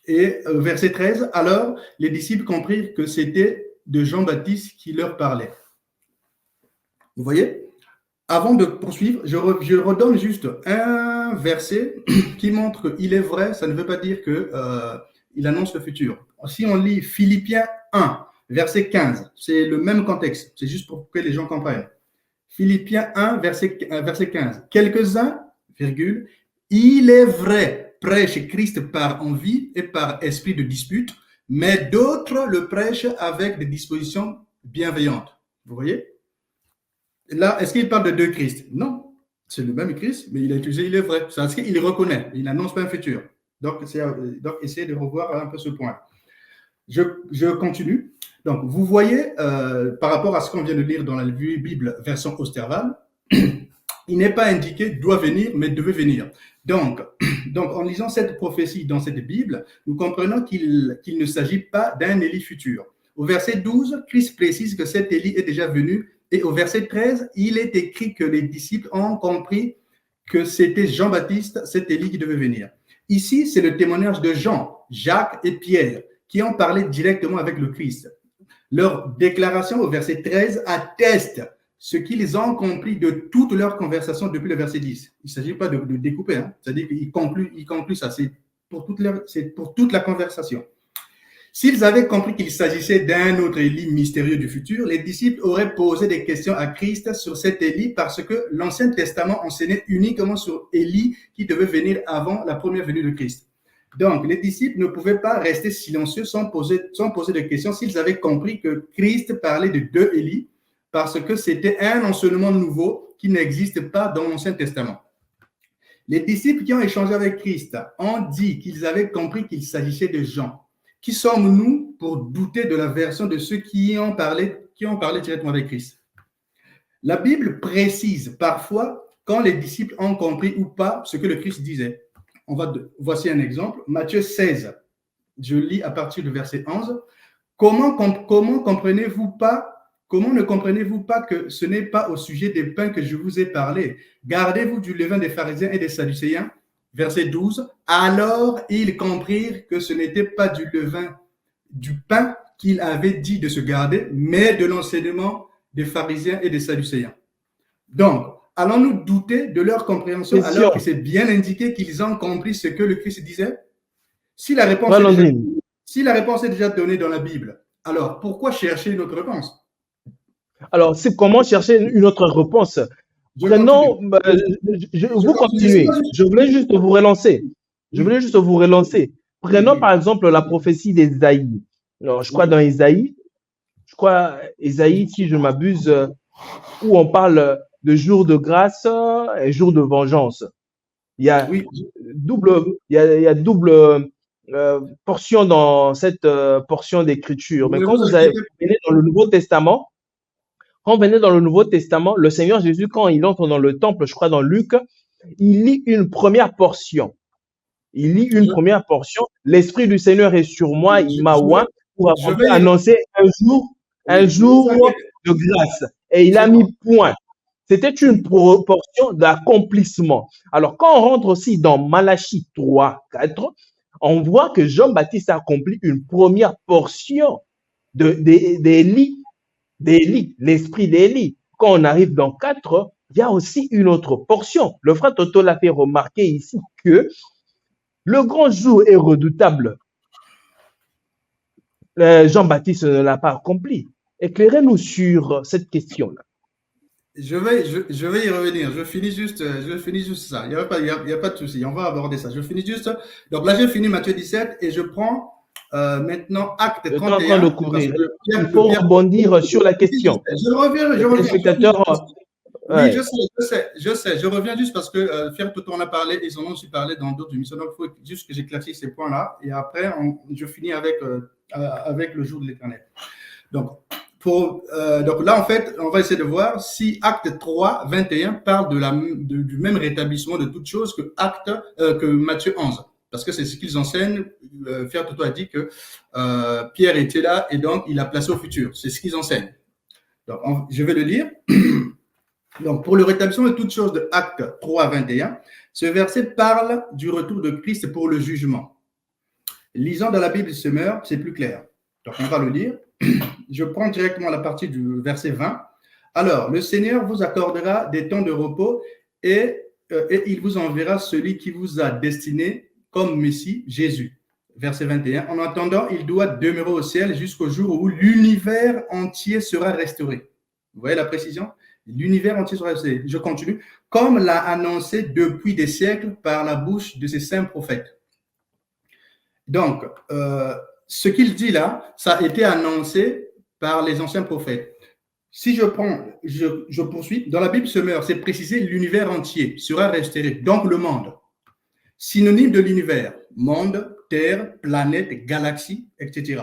Et verset 13, alors les disciples comprirent que c'était de Jean-Baptiste qui leur parlait. Vous voyez? Avant de poursuivre, je redonne juste un verset qui montre qu'il est vrai, ça ne veut pas dire qu'il annonce le futur. Si on lit Philippiens 1, verset 15, c'est le même contexte, c'est juste pour que les gens comprennent. Philippiens 1, verset 15. Quelques-uns, virgule, il est vrai, prêchent Christ par envie et par esprit de dispute, mais d'autres le prêchent avec des dispositions bienveillantes. Vous voyez? Là, est-ce qu'il parle de deux Christ? Non, c'est le même Christ, mais il a utilisé il est vrai. C'est parce qu'il reconnaît, il n'annonce pas un futur. Donc, essayez de revoir un peu ce point. Je continue. Donc, vous voyez, par rapport à ce qu'on vient de lire dans la Bible version Osterval, il n'est pas indiqué doit venir, mais devait venir. Donc, en lisant cette prophétie dans cette Bible, nous comprenons qu'il ne s'agit pas d'un Élie futur. Au verset 12, Christ précise que cet Élie est déjà venu. Et au verset 13, il est écrit que les disciples ont compris que c'était Jean-Baptiste, cet Élie qui devait venir. Ici, c'est le témoignage de Jean, Jacques et Pierre qui ont parlé directement avec le Christ. Leur déclaration au verset 13 atteste ce qu'ils ont compris de toute leur conversation depuis le verset 10. Il ne s'agit pas de découper, hein. C'est-à-dire qu'il conclut ça, c'est pour toute la conversation. S'ils avaient compris qu'il s'agissait d'un autre Élie mystérieux du futur, les disciples auraient posé des questions à Christ sur cet Élie parce que l'Ancien Testament enseignait uniquement sur Élie qui devait venir avant la première venue de Christ. Donc, les disciples ne pouvaient pas rester silencieux sans poser de questions s'ils avaient compris que Christ parlait de deux Élie parce que c'était un enseignement nouveau qui n'existe pas dans l'Ancien Testament. Les disciples qui ont échangé avec Christ ont dit qu'ils avaient compris qu'il s'agissait de Jean. Qui sommes-nous pour douter de la version de ceux qui ont parlé directement avec Christ? La Bible précise parfois quand les disciples ont compris ou pas ce que le Christ disait. Voici un exemple, Matthieu 16. Je lis à partir du verset 11. Comment ne comprenez-vous pas que ce n'est pas au sujet des pains que je vous ai parlé? Gardez-vous du levain des pharisiens et des sadducéens. Verset 12, alors ils comprirent que ce n'était pas du levain, du pain qu'il avait dit de se garder, mais de l'enseignement des pharisiens et des sadducéens. Donc, allons-nous douter de leur compréhension alors que c'est bien indiqué qu'ils ont compris ce que le Christ disait? Si la réponse est déjà donnée dans la Bible, alors pourquoi chercher une autre réponse? Alors, c'est comment chercher une autre réponse? Prenons, vous continuez. Je voulais juste vous relancer. Prenons par exemple la prophétie d'Ésaïe. Alors, je crois dans Ésaïe, si je ne m'abuse, où on parle de jour de grâce et jour de vengeance. Il y a double portion dans cette portion d'écriture. Mais quand vous venez dans le Nouveau Testament, le Seigneur Jésus, quand il entre dans le temple, je crois dans Luc, il lit une première portion. L'Esprit du Seigneur est sur moi, il m'a oint pour annoncer un jour de grâce. Et il a mis point. C'était une portion d'accomplissement. Alors, quand on rentre aussi dans Malachie 3, 4, on voit que Jean-Baptiste a accompli une première portion d'Élie, l'esprit d'Élie. Quand on arrive dans 4, il y a aussi une autre portion. Le frère Toto l'a fait remarquer ici que le grand jour est redoutable. Jean-Baptiste ne l'a pas accompli. Éclairez-nous sur cette question-là. Je vais y revenir. Je finis juste ça. Il n'y a pas de souci. On va aborder ça. Je finis juste. Donc là, j'ai fini Matthieu 17 et je prends maintenant Acte 31. En train de courir. Il faut rebondir sur la question. Je reviens. Oui, je sais. Je reviens juste parce que Pierre Toto en a parlé, ils en ont aussi parlé dans d'autres émissions. Donc, il faut juste que j'éclaircisse ces points-là. Et après, je finis avec le jour de l'Éternel. Donc là, en fait, on va essayer de voir si Acte 3, 21 parle du même rétablissement de toutes choses que Matthieu 11. Parce que c'est ce qu'ils enseignent. Pierre Toto a dit que Pierre était là et donc il a placé au futur. C'est ce qu'ils enseignent. Donc, je vais le lire. Donc, pour le rétablissement de toutes choses de Acte 3, 21, ce verset parle du retour de Christ pour le jugement. Lisons dans la Bible Semeur, c'est plus clair. Donc, on va le lire. Je prends directement la partie du verset 20. Alors, le Seigneur vous accordera des temps de repos et il vous enverra celui qui vous a destiné comme Messie, Jésus. Verset 21. En attendant, il doit demeurer au ciel jusqu'au jour où l'univers entier sera restauré. Vous voyez la précision? L'univers entier sera restauré. Je continue. Comme l'a annoncé depuis des siècles par la bouche de ses saints prophètes. Donc, ce qu'il dit là, ça a été annoncé par les anciens prophètes. Si je prends, je poursuis, dans la Bible Semeur, c'est précisé l'univers entier sera restauré, donc le monde. Synonyme de l'univers, monde, terre, planète, galaxie, etc.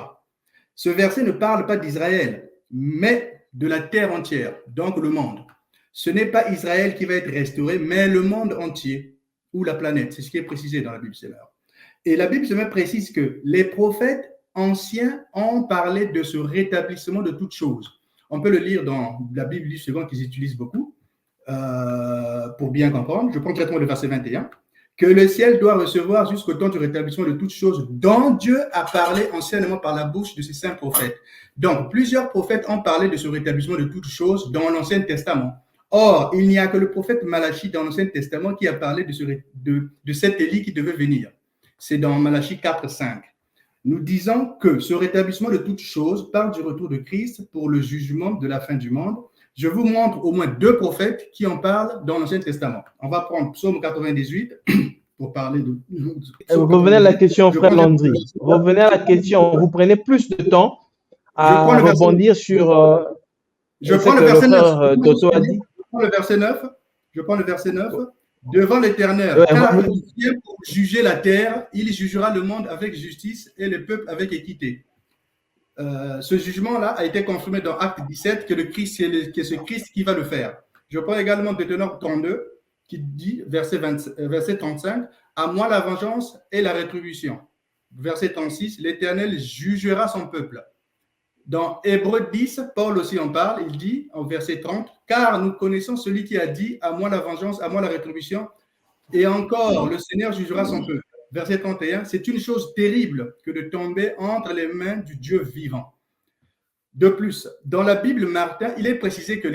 Ce verset ne parle pas d'Israël, mais de la terre entière, donc le monde. Ce n'est pas Israël qui va être restauré, mais le monde entier, ou la planète. C'est ce qui est précisé dans la Bible Semeur. Et la Bible Semeur précise que les prophètes anciens ont parlé de ce rétablissement de toutes choses. On peut le lire dans la Bible livre suivant qu'ils utilisent beaucoup pour bien comprendre. Je prends directement le verset 21. Que le ciel doit recevoir jusqu'au temps du rétablissement de toutes choses dont Dieu a parlé anciennement par la bouche de ses saints prophètes. Donc, plusieurs prophètes ont parlé de ce rétablissement de toutes choses dans l'Ancien Testament. Or, il n'y a que le prophète Malachie dans l'Ancien Testament qui a parlé de cet Élie qui devait venir. C'est dans Malachie 4, 5. Nous disons que ce rétablissement de toutes choses parle du retour de Christ pour le jugement de la fin du monde. Je vous montre au moins 2 prophètes qui en parlent dans l'Ancien Testament. On va prendre Psaume 98 pour parler de... Revenez à la question, frère Landry. Revenez à la question. Vous prenez plus de temps à rebondir sur... Je prends le verset 9. Je prends le verset 9. Devant l'Éternel, car il vient pour juger la terre, il jugera le monde avec justice et le peuple avec équité. Ce jugement-là a été confirmé dans Acte 17 que le Christ, c'est ce Christ qui va le faire. Je prends également Deutéronome 32 qui dit, verset 35, « À moi la vengeance et la rétribution ». Verset 36, « L'Éternel jugera son peuple ». Dans Hébreux 10, Paul aussi en parle, il dit en verset 30, « Car nous connaissons celui qui a dit, à moi la vengeance, à moi la rétribution, et encore le Seigneur jugera son peuple. » Verset 31, « C'est une chose terrible que de tomber entre les mains du Dieu vivant. » De plus, dans la Bible Martin, il est précisé que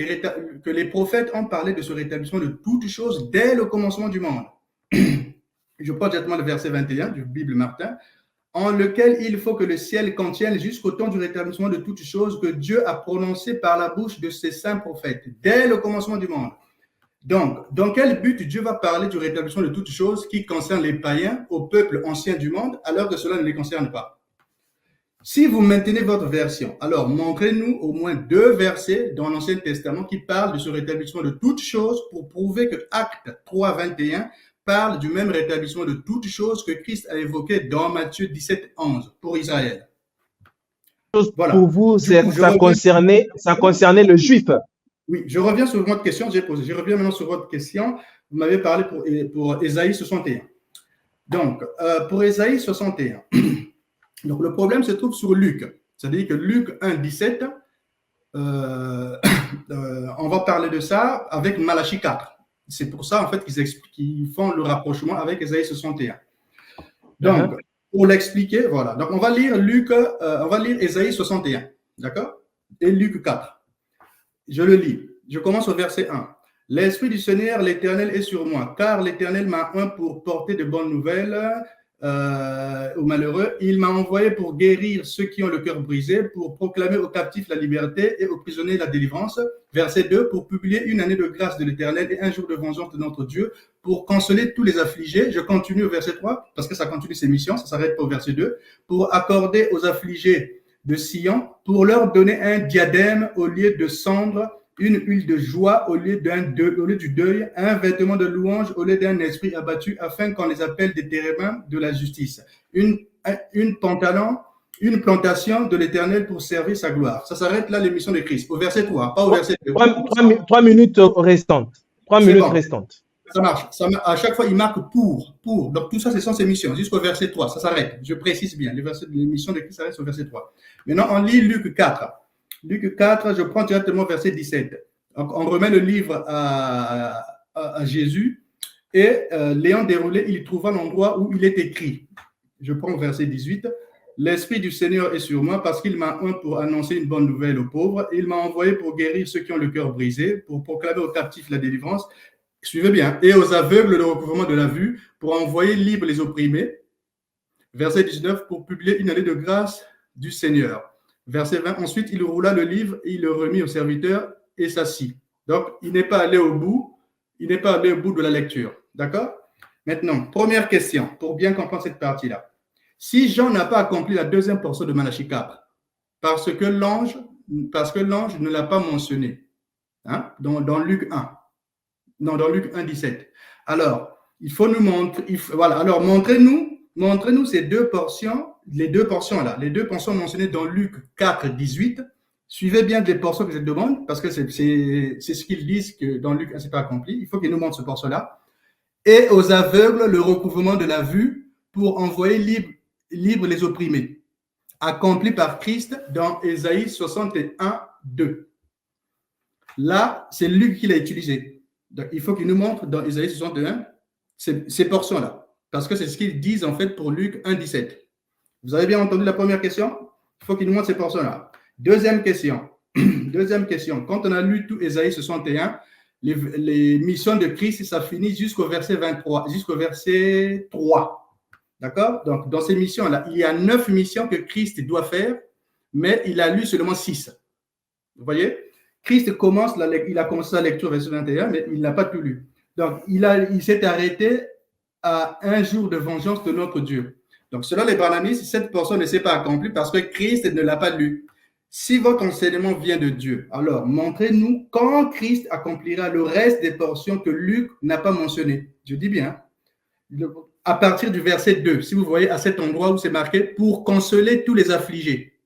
les prophètes ont parlé de ce rétablissement de toutes choses dès le commencement du monde. Je prends directement le verset 21 du Bible Martin, en lequel il faut que le ciel contienne jusqu'au temps du rétablissement de toutes choses que Dieu a prononcé par la bouche de ses saints prophètes, dès le commencement du monde. Donc, dans quel but Dieu va parler du rétablissement de toutes choses qui concernent les païens au peuple ancien du monde, alors que cela ne les concerne pas? Si vous maintenez votre version, alors montrez-nous au moins 2 versets dans l'Ancien Testament qui parlent de ce rétablissement de toutes choses pour prouver que Acte 3, 21 parle du même rétablissement de toutes choses que Christ a évoqué dans Matthieu 17, 11 pour Israël. Voilà. Pour vous, ça concernait le juif. Oui, je reviens sur votre question que j'ai posée. Je reviens maintenant sur votre question. Vous m'avez parlé pour Ésaïe 61. Donc, pour Ésaïe 61, donc le problème se trouve sur Luc. C'est-à-dire que Luc 1, 17, on va parler de ça avec Malachie 4. C'est pour ça, en fait, qu'ils font le rapprochement avec Ésaïe 61. Donc, pour l'expliquer, voilà. Donc, on va lire Ésaïe 61, d'accord? Et Luc 4. Je le lis. Je commence au verset 1. « L'Esprit du Seigneur, l'Éternel, est sur moi, car l'Éternel m'a oint pour porter de bonnes nouvelles aux malheureux. Il m'a envoyé pour guérir ceux qui ont le cœur brisé, pour proclamer aux captifs la liberté et aux prisonniers la délivrance. » Verset 2, « Pour publier une année de grâce de l'Éternel et un jour de vengeance de notre Dieu, pour consoler tous les affligés. » Je continue au verset 3, parce que ça continue ses missions, ça s'arrête pas au verset 2. « Pour accorder aux affligés de Sion, pour leur donner un diadème au lieu de cendre, une huile de joie au lieu du deuil, un vêtement de louange au lieu d'un esprit abattu, afin qu'on les appelle des térémins de la justice. Une plantation de l'Éternel pour servir sa gloire. » Ça s'arrête là, l'émission de Christ. Au verset 3, pas au verset 2. 3 minutes restantes. 3 minutes restantes. Ça marche. À chaque fois, il marque pour. Donc, tout ça, ce sont ses missions. Jusqu'au verset 3, ça s'arrête. Je précise bien. L'émission de Christ s'arrête au verset 3. Maintenant, on lit Luc 4. Luc 4, je prends directement verset 17. Donc, on remet le livre à Jésus et l'ayant déroulé, il trouva l'endroit où il est écrit. Je prends verset 18. L'Esprit du Seigneur est sur moi parce qu'il m'a oint pour annoncer une bonne nouvelle aux pauvres. Il m'a envoyé pour guérir ceux qui ont le cœur brisé, pour proclamer aux captifs la délivrance. Suivez bien. Et aux aveugles le recouvrement de la vue, pour envoyer libres les opprimés. Verset 19, pour publier une année de grâce du Seigneur. Verset 20, ensuite il roula le livre et il le remit au serviteur et s'assit. Donc, il n'est pas allé au bout, de la lecture. D'accord? Maintenant, première question, pour bien comprendre cette partie-là. Si Jean n'a pas accompli la deuxième portion de Malachie 4, parce que l'ange ne l'a pas mentionné, hein, dans Luc 1, non, dans Luc 1, 17. Alors, il faut nous montrer, voilà, alors montrez-nous ces deux portions, les deux portions mentionnées dans Luc 4, 18. Suivez bien les portions que je demande, parce que c'est ce qu'ils disent que dans Luc 1, c'est pas accompli. Il faut qu'ils nous montrent ce portion-là. Et aux aveugles, le recouvrement de la vue pour envoyer libre les opprimés, accompli par Christ dans Ésaïe 61, 2. Là, c'est Luc qui l'a utilisé. Donc, il faut qu'il nous montre dans Ésaïe 61 ces portions-là, parce que c'est ce qu'ils disent en fait pour Luc 1, 17. Vous avez bien entendu la première question? Il faut qu'il nous montre ces portions-là. Deuxième question. Quand on a lu tout Ésaïe 61, les missions de Christ, ça finit jusqu'au verset 23, jusqu'au verset 3. D'accord? Donc, dans ces missions-là, il y a 9 missions que Christ doit faire, mais il a lu seulement 6. Vous voyez? Christ il a commencé la lecture verset 21, mais il n'a pas tout lu. Donc, il s'est arrêté à un jour de vengeance de notre Dieu. Donc, selon les branhamistes, cette portion ne s'est pas accomplie parce que Christ ne l'a pas lu. Si votre enseignement vient de Dieu, alors montrez-nous quand Christ accomplira le reste des portions que Luc n'a pas mentionnées. Je dis bien, à partir du verset 2, si vous voyez à cet endroit où c'est marqué « pour consoler tous les affligés »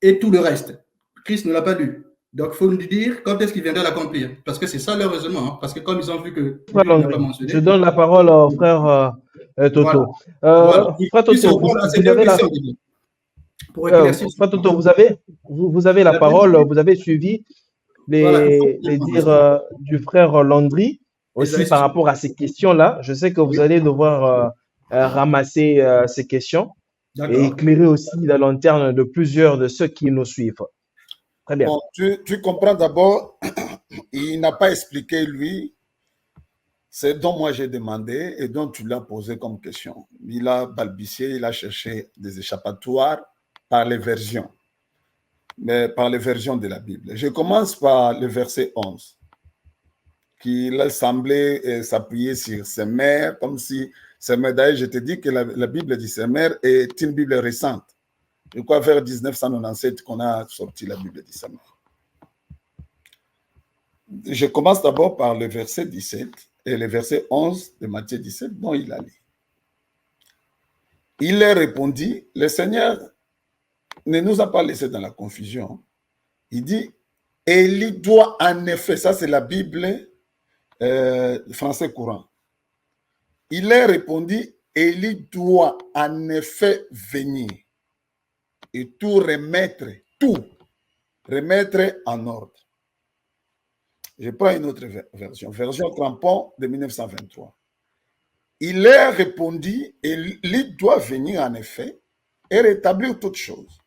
et tout le reste. Christ ne l'a pas lu. Donc, il faut nous dire quand est-ce qu'il viendra l'accomplir. Parce que c'est ça leur raisonnement. Hein, parce que comme ils ont vu que Luc n'a pas mentionné. Je donne la parole au frère Toto. Voilà. Frère Toto, vous avez la... Frère Toto, vous avez la parole, vous avez suivi les dires du frère Landry aussi par rapport à ces questions-là. Je sais que vous allez devoir ramasser ces questions et éclairer aussi la lanterne de plusieurs de ceux qui nous suivent. Très bien. Bon, tu comprends d'abord, il n'a pas expliqué, lui, ce dont moi j'ai demandé et dont tu l'as posé comme question. Il a balbutié, il a cherché des échappatoires par les versions, mais par les versions de la Bible. Je commence par le verset 11, qu'il a semblé s'appuyer sur ses mères, comme si ses mères, d'ailleurs, je te dis que la Bible dit ses mères est une Bible récente. Je crois vers 1997 qu'on a sorti la Bible de sa mère. Je commence d'abord par le verset 17 et le verset 11 de Matthieu 17 dont il a lu. Il leur répondit, le Seigneur ne nous a pas laissé dans la confusion. Il dit, Élie doit en effet, ça c'est la Bible français courant. Il leur répondit, Élie doit en effet venir et tout remettre en ordre. Je prends une autre version Crampon de 1923. Il leur répondit, Élie doit venir en effet et rétablir toutes choses.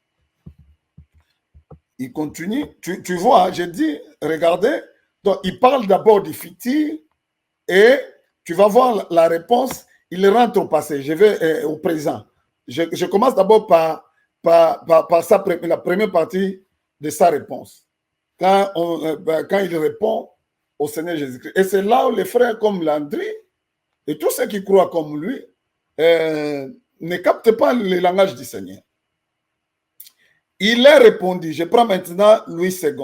Il continue, tu vois, j'ai dit, regardez, donc il parle d'abord du futur et tu vas voir la réponse, il rentre au passé, je vais au présent. Je commence d'abord par la première partie de sa réponse. Quand il répond au Seigneur Jésus-Christ. Et c'est là où les frères comme Landry et tous ceux qui croient comme lui ne captent pas le langage du Seigneur. Il a répondu, je prends maintenant Louis II.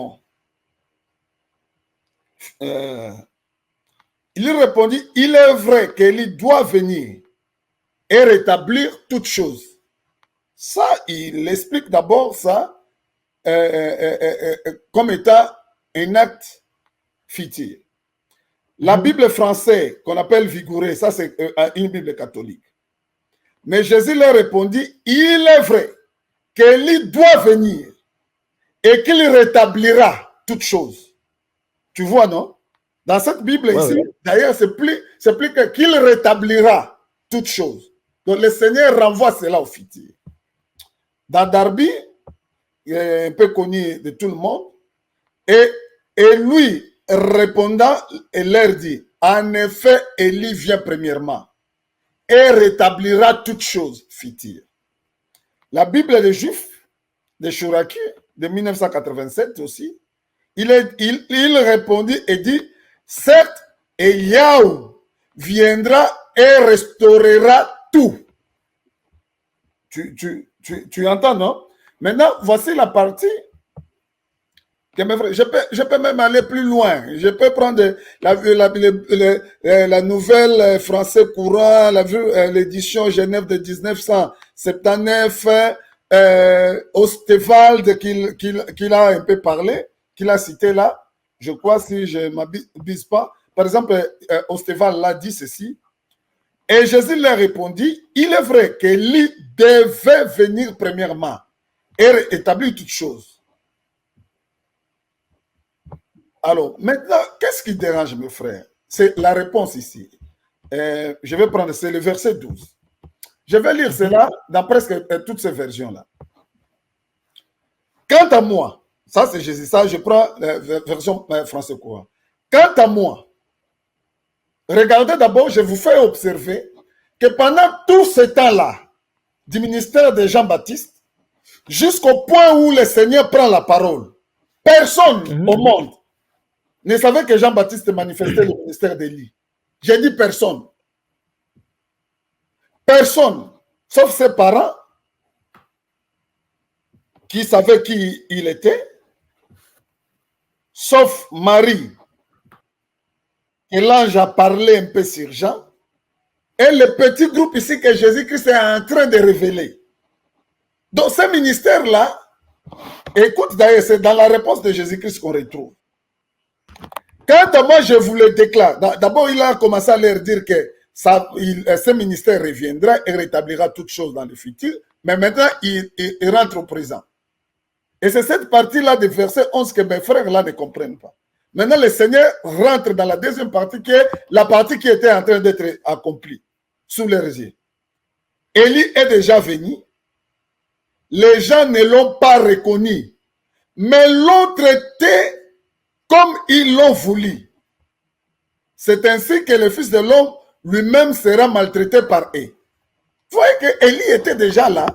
Il répondit, il est vrai qu'Élie doit venir et rétablir toutes choses. Ça, il explique d'abord ça comme étant un acte futur. La Bible française, qu'on appelle Vigoureux, ça c'est une Bible catholique. Mais Jésus leur répondit, il est vrai qu'Élie doit venir et qu'il rétablira toutes choses. Tu vois, non? Dans cette Bible ici, d'ailleurs, c'est plus que qu'il rétablira toutes choses. Donc le Seigneur renvoie cela au futur. Dans Darby, il est un peu connu de tout le monde, et lui, répondant, il leur dit, en effet, Élie vient premièrement et rétablira toutes choses futures. La Bible des Juifs, de Chouraki, de 1987 aussi, il répondit et dit, certes, Eliaou viendra et restaurera tout. Tu entends, non? Maintenant, voici la partie que mes frères, je peux même aller plus loin. Je peux prendre la nouvelle français courant, l'édition Genève de 1979, Ostewald qu'il a un peu parlé, qu'il a cité là. Je crois, si je ne m'abuse pas. Par exemple, Ostewald l'a dit ceci. Et Jésus leur répondit, il est vrai qu'Élie devait venir premièrement et établir toutes choses. Alors, maintenant, qu'est-ce qui dérange mes frères? C'est la réponse ici. Je vais prendre, c'est le verset 12. Je vais lire cela dans presque toutes ces versions-là. Quant à moi, ça c'est Jésus, ça je prends la version français courant. Quant à moi, regardez d'abord, je vous fais observer que pendant tout ce temps-là, du ministère de Jean-Baptiste, jusqu'au point où le Seigneur prend la parole, personne au monde ne savait que Jean-Baptiste manifestait le ministère d'Élie. J'ai dit personne. Personne, sauf ses parents, qui savaient qui il était, sauf Marie, et l'ange a parlé un peu sur Jean, et le petit groupe ici que Jésus-Christ est en train de révéler. Donc ce ministère-là, écoute d'ailleurs, c'est dans la réponse de Jésus-Christ qu'on retrouve. Quant à moi, je vous le déclare. D'abord, il a commencé à leur dire que ce ministère reviendra et rétablira toutes choses dans le futur, mais maintenant, il rentre au présent. Et c'est cette partie-là du verset 11 que mes frères là ne comprennent pas. Maintenant, le Seigneur rentre dans la deuxième partie qui est la partie qui était en train d'être accomplie sous les yeux. Élie est déjà venu. Les gens ne l'ont pas reconnu, mais l'ont traité comme ils l'ont voulu. C'est ainsi que le Fils de l'homme lui-même sera maltraité par eux. Vous voyez que Élie était déjà là.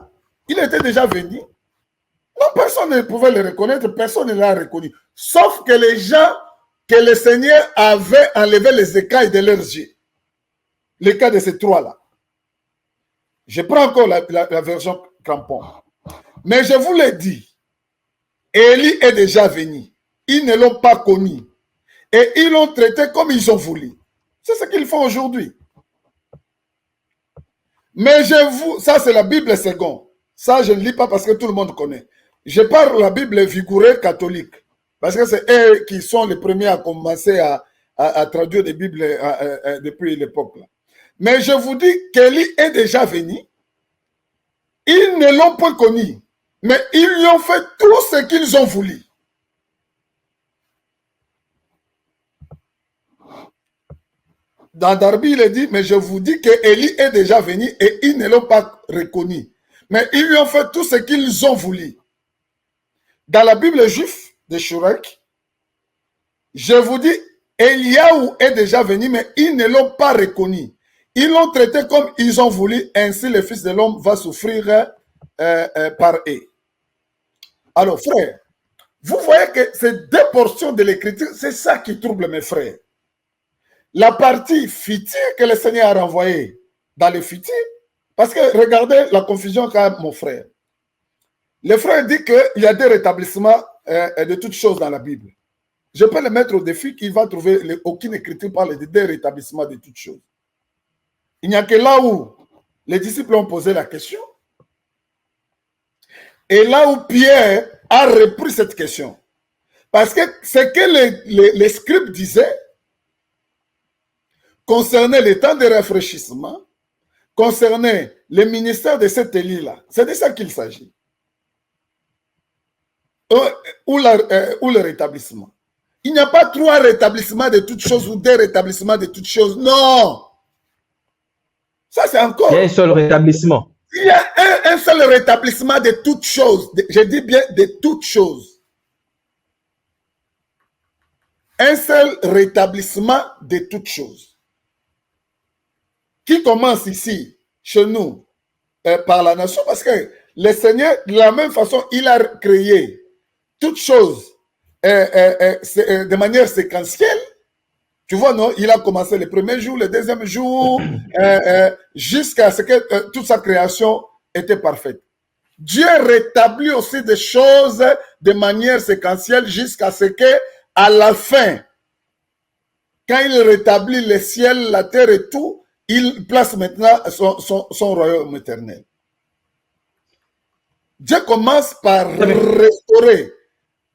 Il était déjà venu. Non, personne ne pouvait le reconnaître, personne ne l'a reconnu. Sauf que les gens, que le Seigneur avait enlevé les écailles de leurs yeux. Le cas de ces trois-là. Je prends encore la version crampon. Mais je vous l'ai dit, Élie est déjà venu. Ils ne l'ont pas connu. Et ils l'ont traité comme ils ont voulu. C'est ce qu'ils font aujourd'hui. Mais ça c'est la Bible seconde. Ça je ne lis pas parce que tout le monde connaît. Je parle la Bible vigoureux catholique. Parce que c'est eux qui sont les premiers à commencer à traduire des Bibles depuis l'époque. Mais je vous dis qu'Élie est déjà venu. Ils ne l'ont pas connu. Mais ils lui ont fait tout ce qu'ils ont voulu. Dans Darby, il est dit, mais je vous dis que Élie est déjà venu et ils ne l'ont pas reconnu. Mais ils lui ont fait tout ce qu'ils ont voulu. Dans la Bible juive de Shurek, je vous dis, Eliaou est déjà venu, mais ils ne l'ont pas reconnu. Ils l'ont traité comme ils ont voulu, ainsi le Fils de l'homme va souffrir par eux. Alors, frères, vous voyez que ces deux portions de l'écriture, c'est ça qui trouble mes frères. La partie future que le Seigneur a renvoyée dans le futur, parce que regardez la confusion qu'a mon frère. Le frère dit qu'il y a des rétablissements de toutes choses dans la Bible. Je peux le mettre au défi qu'il va trouver aucune écriture parle de des rétablissements de toutes choses. Il n'y a que là où les disciples ont posé la question et là où Pierre a repris cette question. Parce que ce que les scribes disaient concernait le temps de rafraîchissement, concernait le ministère de cet Élie-là. C'est de ça qu'il s'agit. Ou le rétablissement. Il n'y a pas trois rétablissements de toutes choses ou des rétablissements de toutes choses. Non! Ça, c'est encore... Il y a un seul rétablissement. Il y a un seul rétablissement de toutes choses. Je dis bien de toutes choses. Un seul rétablissement de toutes choses. Qui commence ici, chez nous, par la nation, parce que le Seigneur, de la même façon, il a créé toutes choses de manière séquentielle. Tu vois, non? Il a commencé le premier jour, le deuxième jour, jusqu'à ce que toute sa création était parfaite. Dieu rétablit aussi des choses de manière séquentielle jusqu'à ce que, à la fin, quand il rétablit le ciel, la terre et tout, il place maintenant son royaume éternel. Dieu commence par restaurer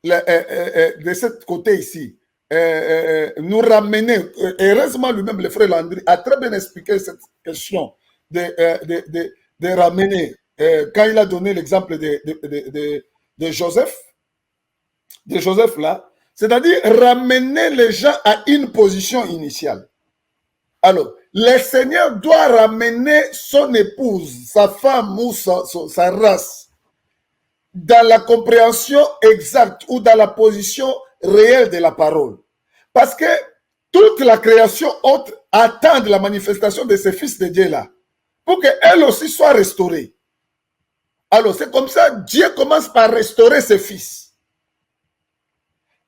de ce côté ici, nous ramener. Heureusement, lui-même, le frère Landry, a très bien expliqué cette question de ramener. Quand il a donné l'exemple de Joseph, là, c'est-à-dire ramener les gens à une position initiale. Alors, le Seigneur doit ramener son épouse, sa femme ou sa race dans la compréhension exacte ou dans la position réelle de la parole. Parce que toute la création attend la manifestation de ces fils de Dieu là, pour qu'elle aussi soit restaurée. Alors, c'est comme ça, Dieu commence par restaurer ses fils.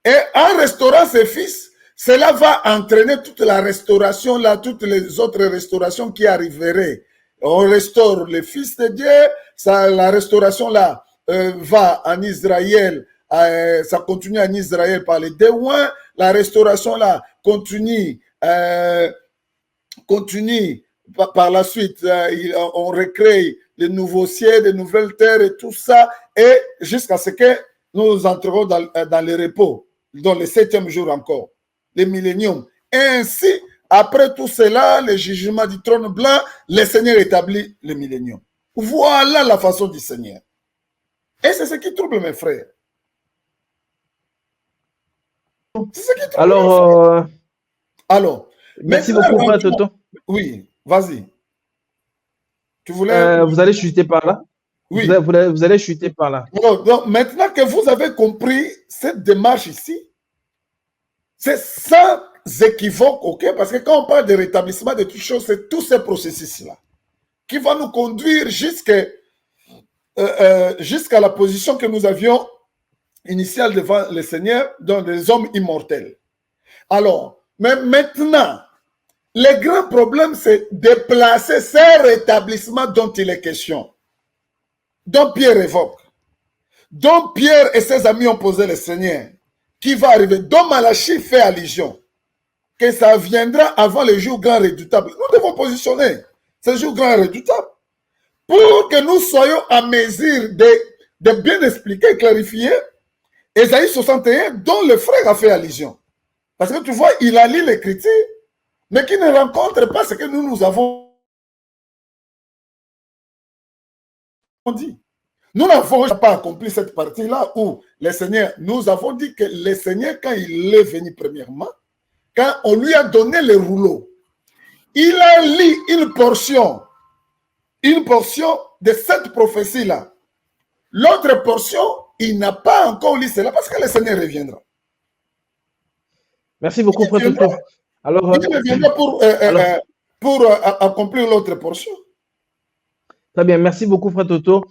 Et en restaurant ses fils, cela va entraîner toute la restauration là, toutes les autres restaurations qui arriveraient. On restaure les fils de Dieu, la restauration là va en Israël, ça continue en Israël par les Déouins, la restauration là continue par la suite, on recrée les nouveaux ciels, les nouvelles terres et tout ça, et jusqu'à ce que nous entrerons dans le repos, dans le 7e jour encore, le millénium. Et ainsi, après tout cela, le jugement du trône blanc, le Seigneur établit le millénium. Voilà la façon du Seigneur. Et c'est ce qui trouble mes frères. C'est ce qui trouble mes frères. Alors, merci beaucoup, frère Toto. Oui, vas-y. Tu voulais... vous allez chuter par là? Oui. Vous allez chuter par là. Donc, maintenant que vous avez compris cette démarche ici, c'est sans équivoque, ok? Parce que quand on parle de rétablissement de toutes choses, c'est tous ces processus-là qui vont nous conduire jusqu'à la position que nous avions initiale devant le Seigneur, dans les hommes immortels. Alors, mais maintenant, le grand problème, c'est de placer ces rétablissements dont il est question, dont Pierre évoque, dont Pierre et ses amis ont posé le Seigneur, qui va arriver, dont Malachie fait allusion, que ça viendra avant le jour grand redoutable. Nous devons positionner ce jour grand redoutable pour que nous soyons à mesure de bien expliquer et clarifier Ésaïe 61, dont le frère a fait allusion. Parce que tu vois, il a lu l'écriture, mais qui ne rencontre pas ce que nous avons dit. Nous n'avons pas accompli cette partie-là où le Seigneur, nous avons dit que le Seigneur, quand il est venu premièrement, quand on lui a donné le rouleau, il a lu une portion de cette prophétie-là. L'autre portion, il n'a pas encore lu cela parce que le Seigneur reviendra. Merci beaucoup, frère Toto. Alors, il reviendra pour accomplir l'autre portion. Très bien, merci beaucoup, frère Toto.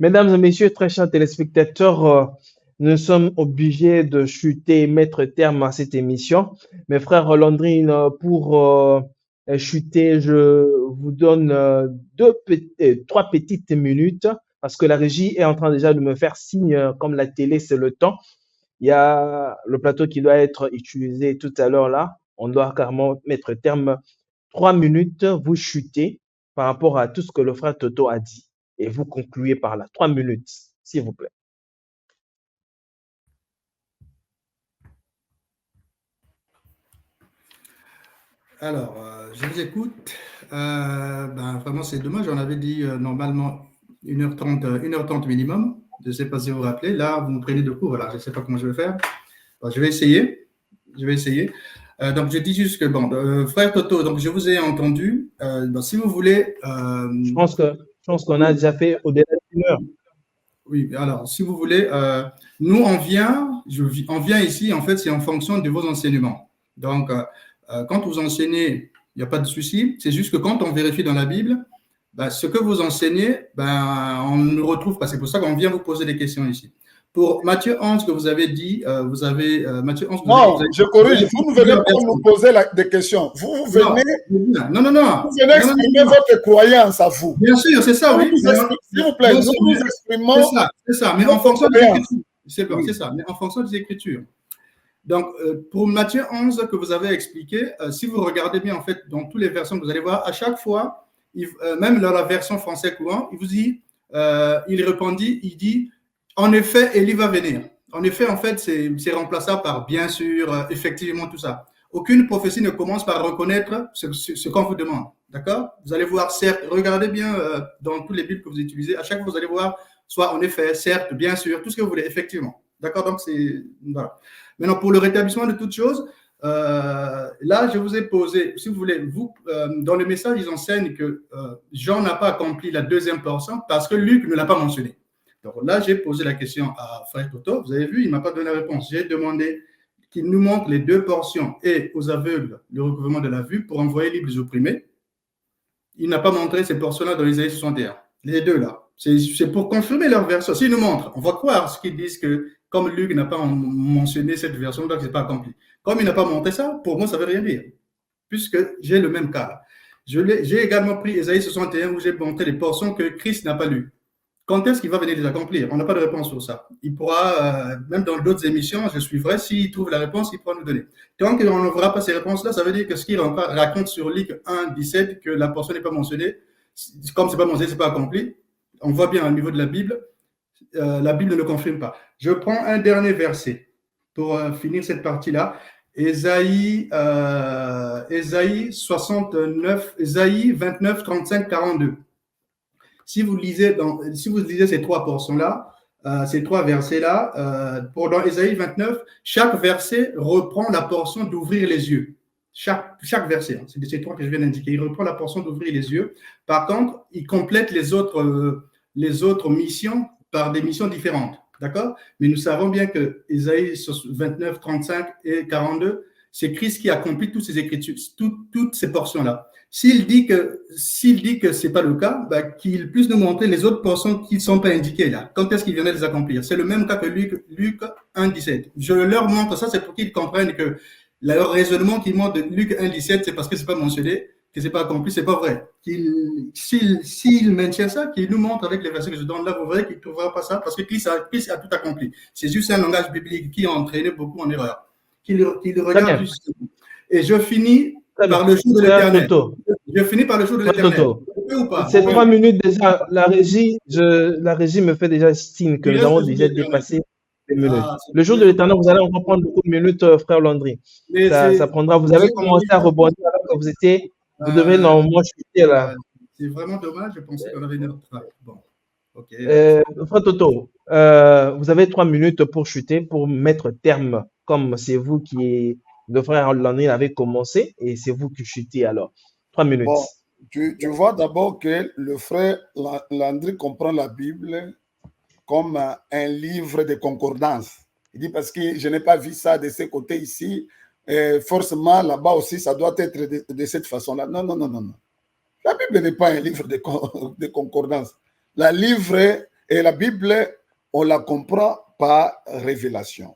Mesdames et messieurs, très chers téléspectateurs, nous sommes obligés de chuter et mettre terme à cette émission. Mes frères Landrine, pour chuter, je vous donne 3 petites minutes parce que la régie est en train déjà de me faire signe, comme la télé, c'est le temps. Il y a le plateau qui doit être utilisé tout à l'heure là. On doit carrément mettre terme. 3 minutes, vous chutez par rapport à tout ce que le frère Toto a dit. Et vous concluez par là. 3 minutes, s'il vous plaît. Alors, je vous écoute. Vraiment, c'est dommage. On avait dit normalement 1h30, 1h30 minimum. Je ne sais pas si vous vous rappelez. Là, vous me prenez de court. Voilà, je ne sais pas comment je vais faire. Je vais essayer. Donc, je dis juste que, bon, frère Toto, donc je vous ai entendu. Donc, si vous voulez. Je pense qu'on a déjà fait au-delà d'une heure. Oui, alors, si vous voulez, nous, on vient ici, en fait, c'est en fonction de vos enseignements. Donc, quand vous enseignez, il n'y a pas de souci. C'est juste que quand on vérifie dans la Bible, ben, ce que vous enseignez, ben, on ne retrouve pas. C'est pour ça qu'on vient vous poser des questions ici. Pour Matthieu 11 que vous avez dit, Matthieu 11 que Non, vous avez, je corrige. Vous ne venez pas nous poser des questions. Vous venez exprimer votre croyance à vous. Bien sûr, c'est ça, oui. S'il vous plaît, nous exprimons. C'est ça, mais en fonction des Écritures. C'est bon, c'est ça, mais en fonction des Écritures. Donc, pour Matthieu 11 que vous avez expliqué, si vous regardez bien, en fait, dans toutes les versions que vous allez voir, à chaque fois, même dans la version française courant, il vous dit, il répondit, il dit, en effet, Élie va venir. En effet, en fait, c'est remplaçable par bien sûr, effectivement, tout ça. Aucune prophétie ne commence par reconnaître ce qu'on vous demande. D'accord? Vous allez voir, certes, regardez bien dans tous les Bibles que vous utilisez, à chaque fois, vous allez voir, soit en effet, certes, bien sûr, tout ce que vous voulez, effectivement. D'accord? Donc, c'est. Voilà. Maintenant, pour le rétablissement de toutes choses, là, je vous ai posé, si vous voulez, dans le message, ils enseignent que Jean n'a pas accompli la deuxième portion parce que Luc ne l'a pas mentionné. Donc là, j'ai posé la question à frère Toto. Vous avez vu, il ne m'a pas donné la réponse. J'ai demandé qu'il nous montre les deux portions et aux aveugles le recouvrement de la vue pour envoyer libres les opprimés. Il n'a pas montré ces portions-là dans Isaïe 61. Les deux là. C'est pour confirmer leur version. S'il nous montre, on va croire ce qu'ils disent que comme Luc n'a pas mentionné cette version, donc ce n'est pas accompli. Comme il n'a pas montré ça, pour moi, ça ne veut rien dire. Puisque j'ai le même cas. J'ai également pris Isaïe 61 où j'ai montré les portions que Christ n'a pas lues. Quand est-ce qu'il va venir les accomplir? On n'a pas de réponse sur ça. Il pourra, même dans d'autres émissions, je suivrai, s'il trouve la réponse, il pourra nous donner. Tant qu'on n'aura pas ces réponses-là, ça veut dire que ce qu'il raconte sur Luc 1, 17, que la portion n'est pas mentionnée, comme ce n'est pas mentionné, ce n'est pas accompli, on voit bien au niveau de la Bible ne le confirme pas. Je prends un dernier verset pour finir cette partie-là. Ésaïe 29, 35, 42. Si vous lisez ces trois portions-là, ces trois versets-là, dans Ésaïe 29, chaque verset reprend la portion d'ouvrir les yeux. Chaque verset, hein, c'est ces trois que je viens d'indiquer, il reprend la portion d'ouvrir les yeux. Par contre, il complète les autres missions par des missions différentes. D'accord? Mais nous savons bien que Ésaïe 29, 35 et 42, c'est Christ qui accomplit toutes ces écritures, toutes ces portions-là. S'il dit que ce n'est pas le cas, qu'il puisse nous montrer les autres portions qui ne sont pas indiquées là. Quand est-ce qu'il viendrait les accomplir? C'est le même cas que Luc 1, 17. Je leur montre ça, c'est pour qu'ils comprennent que leur raisonnement qui montre Luc 1, 17, c'est parce que ce n'est pas mentionné, que ce n'est pas accompli, ce n'est pas vrai. S'il maintient ça, qu'il nous montre avec les versets que je donne là, vous verrez qu'il ne trouvera pas ça, parce que Christ a tout accompli. C'est juste un langage biblique qui a entraîné beaucoup en erreur. Qu'il regarde juste. Et je finis par le jour de l'éternel. Je finis par le jour de l'éternel. C'est 3 minutes déjà. La régie me fait déjà signe que nous avons déjà dépassé les minutes. Le jour de l'éternel, vous allez encore prendre beaucoup de minutes, frère Landry. Ça prendra. Vous avez commencé à rebondir alors que vous devez normalement chuter là. C'est vraiment dommage. Je pensais qu'on avait une heure. Bon. Ok. Frère Toto, vous avez 3 minutes pour chuter, pour mettre terme, comme c'est vous qui, le frère Landry avait commencé, et c'est vous qui chutez alors. 3 minutes. Bon, tu vois d'abord que le frère Landry comprend la Bible comme un livre de concordance. Il dit parce que je n'ai pas vu ça de ce côté ici, forcément là-bas aussi ça doit être de cette façon-là. Non. La Bible n'est pas un livre de concordance. La Bible, on la comprend par révélation.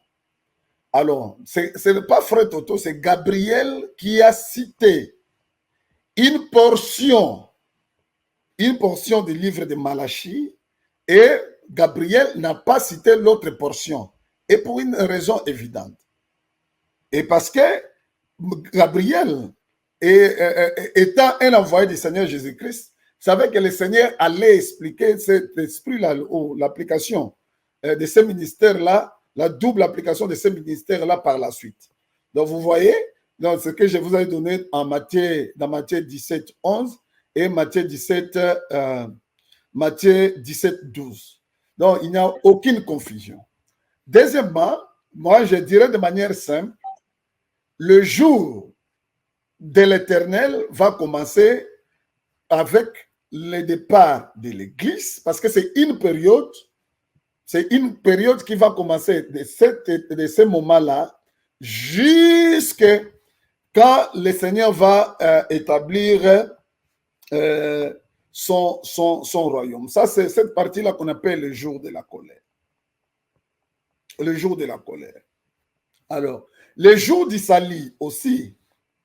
Alors, ce n'est pas frère Toto, c'est Gabriel qui a cité une portion du livre de Malachie et Gabriel n'a pas cité l'autre portion. Et pour une raison évidente. Et parce que Gabriel, étant un envoyé du Seigneur Jésus-Christ, savait que le Seigneur allait expliquer cet esprit-là, ou l'application de ce ministère-là, la double application de ce ministère-là par la suite. Donc, vous voyez, donc, ce que je vous ai donné dans Matthieu 17, 11 et Matthieu 17, 12. Donc, il n'y a aucune confusion. Deuxièmement, moi, je dirais de manière simple, le jour de l'Éternel va commencer avec le départ de l'Église, parce que c'est une période qui va commencer de ce moment-là jusqu'à quand le Seigneur va établir son royaume. Ça, c'est cette partie-là qu'on appelle le jour de la colère. Le jour de la colère. Alors, le jour d'Isali aussi,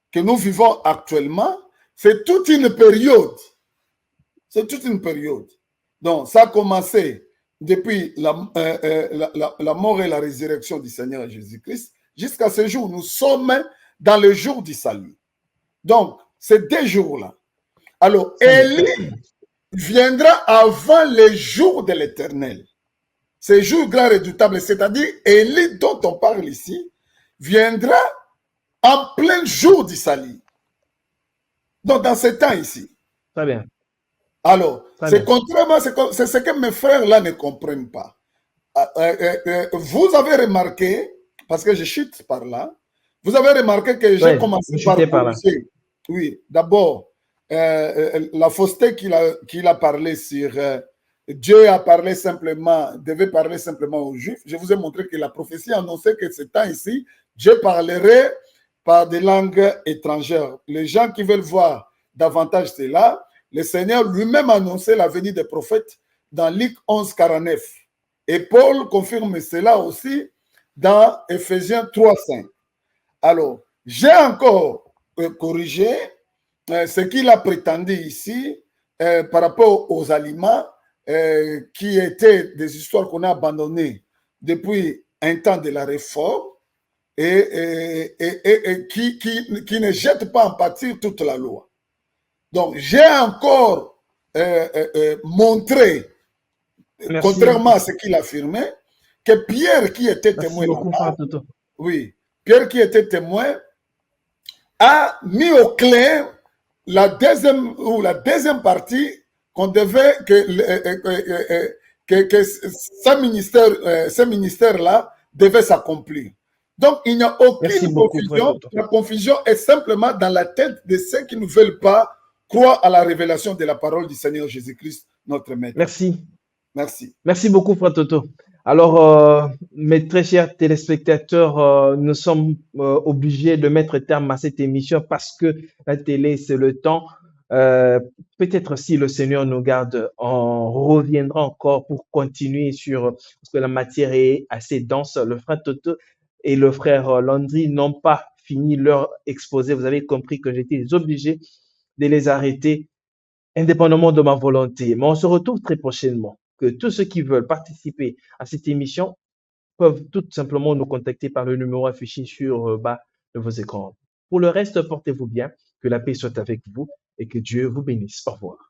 que nous vivons actuellement, c'est toute une période. C'est toute une période. Donc, ça a commencé depuis la mort et la résurrection du Seigneur Jésus-Christ jusqu'à ce jour. Nous sommes dans le jour d'Isali. Donc, ces 2 jours-là. Alors, Élie viendra avant les jours de l'Éternel. Ces jours grands redoutables, c'est-à-dire Élie dont on parle ici, viendra en plein jour d'Isali. Donc, dans ce temps ici. Très bien. Alors, c'est contrairement, c'est ce que mes frères là ne comprennent pas. Vous avez remarqué, parce que je chute par là, vous avez remarqué que j'ai commencé par corriger. Oui, d'abord, la fausseté qu'il a parlé sur Dieu a parlé simplement, devait parler simplement aux Juifs. Je vous ai montré que la prophétie annonçait que ce temps ici, Dieu parlerait par des langues étrangères. Les gens qui veulent voir davantage cela, le Seigneur lui-même annonçait la venue des prophètes dans Luc 11, 49. Et Paul confirme cela aussi dans Éphésiens 3, 5. Alors, j'ai encore corrigé ce qu'il a prétendu ici par rapport aux aliments qui étaient des histoires qu'on a abandonnées depuis un temps de la réforme et qui ne jettent pas en pâture toute la loi. Donc, j'ai encore montré, contrairement à ce qu'il affirmait, que Pierre, qui était témoin là-bas, oui, Pierre, qui était témoin, a mis au clair la deuxième partie qu'on devait que ce ministère-là devait s'accomplir. Donc, il n'y a aucune confusion. La confusion est simplement dans la tête de ceux qui ne veulent pas croire à la révélation de la parole du Seigneur Jésus-Christ, notre Maître. Merci. Merci. Merci beaucoup, Frère Toto. Alors, mes très chers téléspectateurs, nous sommes obligés de mettre terme à cette émission parce que la télé, c'est le temps. Peut-être si le Seigneur nous garde, on reviendra encore pour continuer parce que la matière est assez dense. Le frère Toto et le frère Landry n'ont pas fini leur exposé. Vous avez compris que j'étais obligé de les arrêter indépendamment de ma volonté. Mais on se retrouve très prochainement. Que tous ceux qui veulent participer à cette émission peuvent tout simplement nous contacter par le numéro affiché sur bas de vos écrans. Pour le reste, portez-vous bien, que la paix soit avec vous et que Dieu vous bénisse. Au revoir.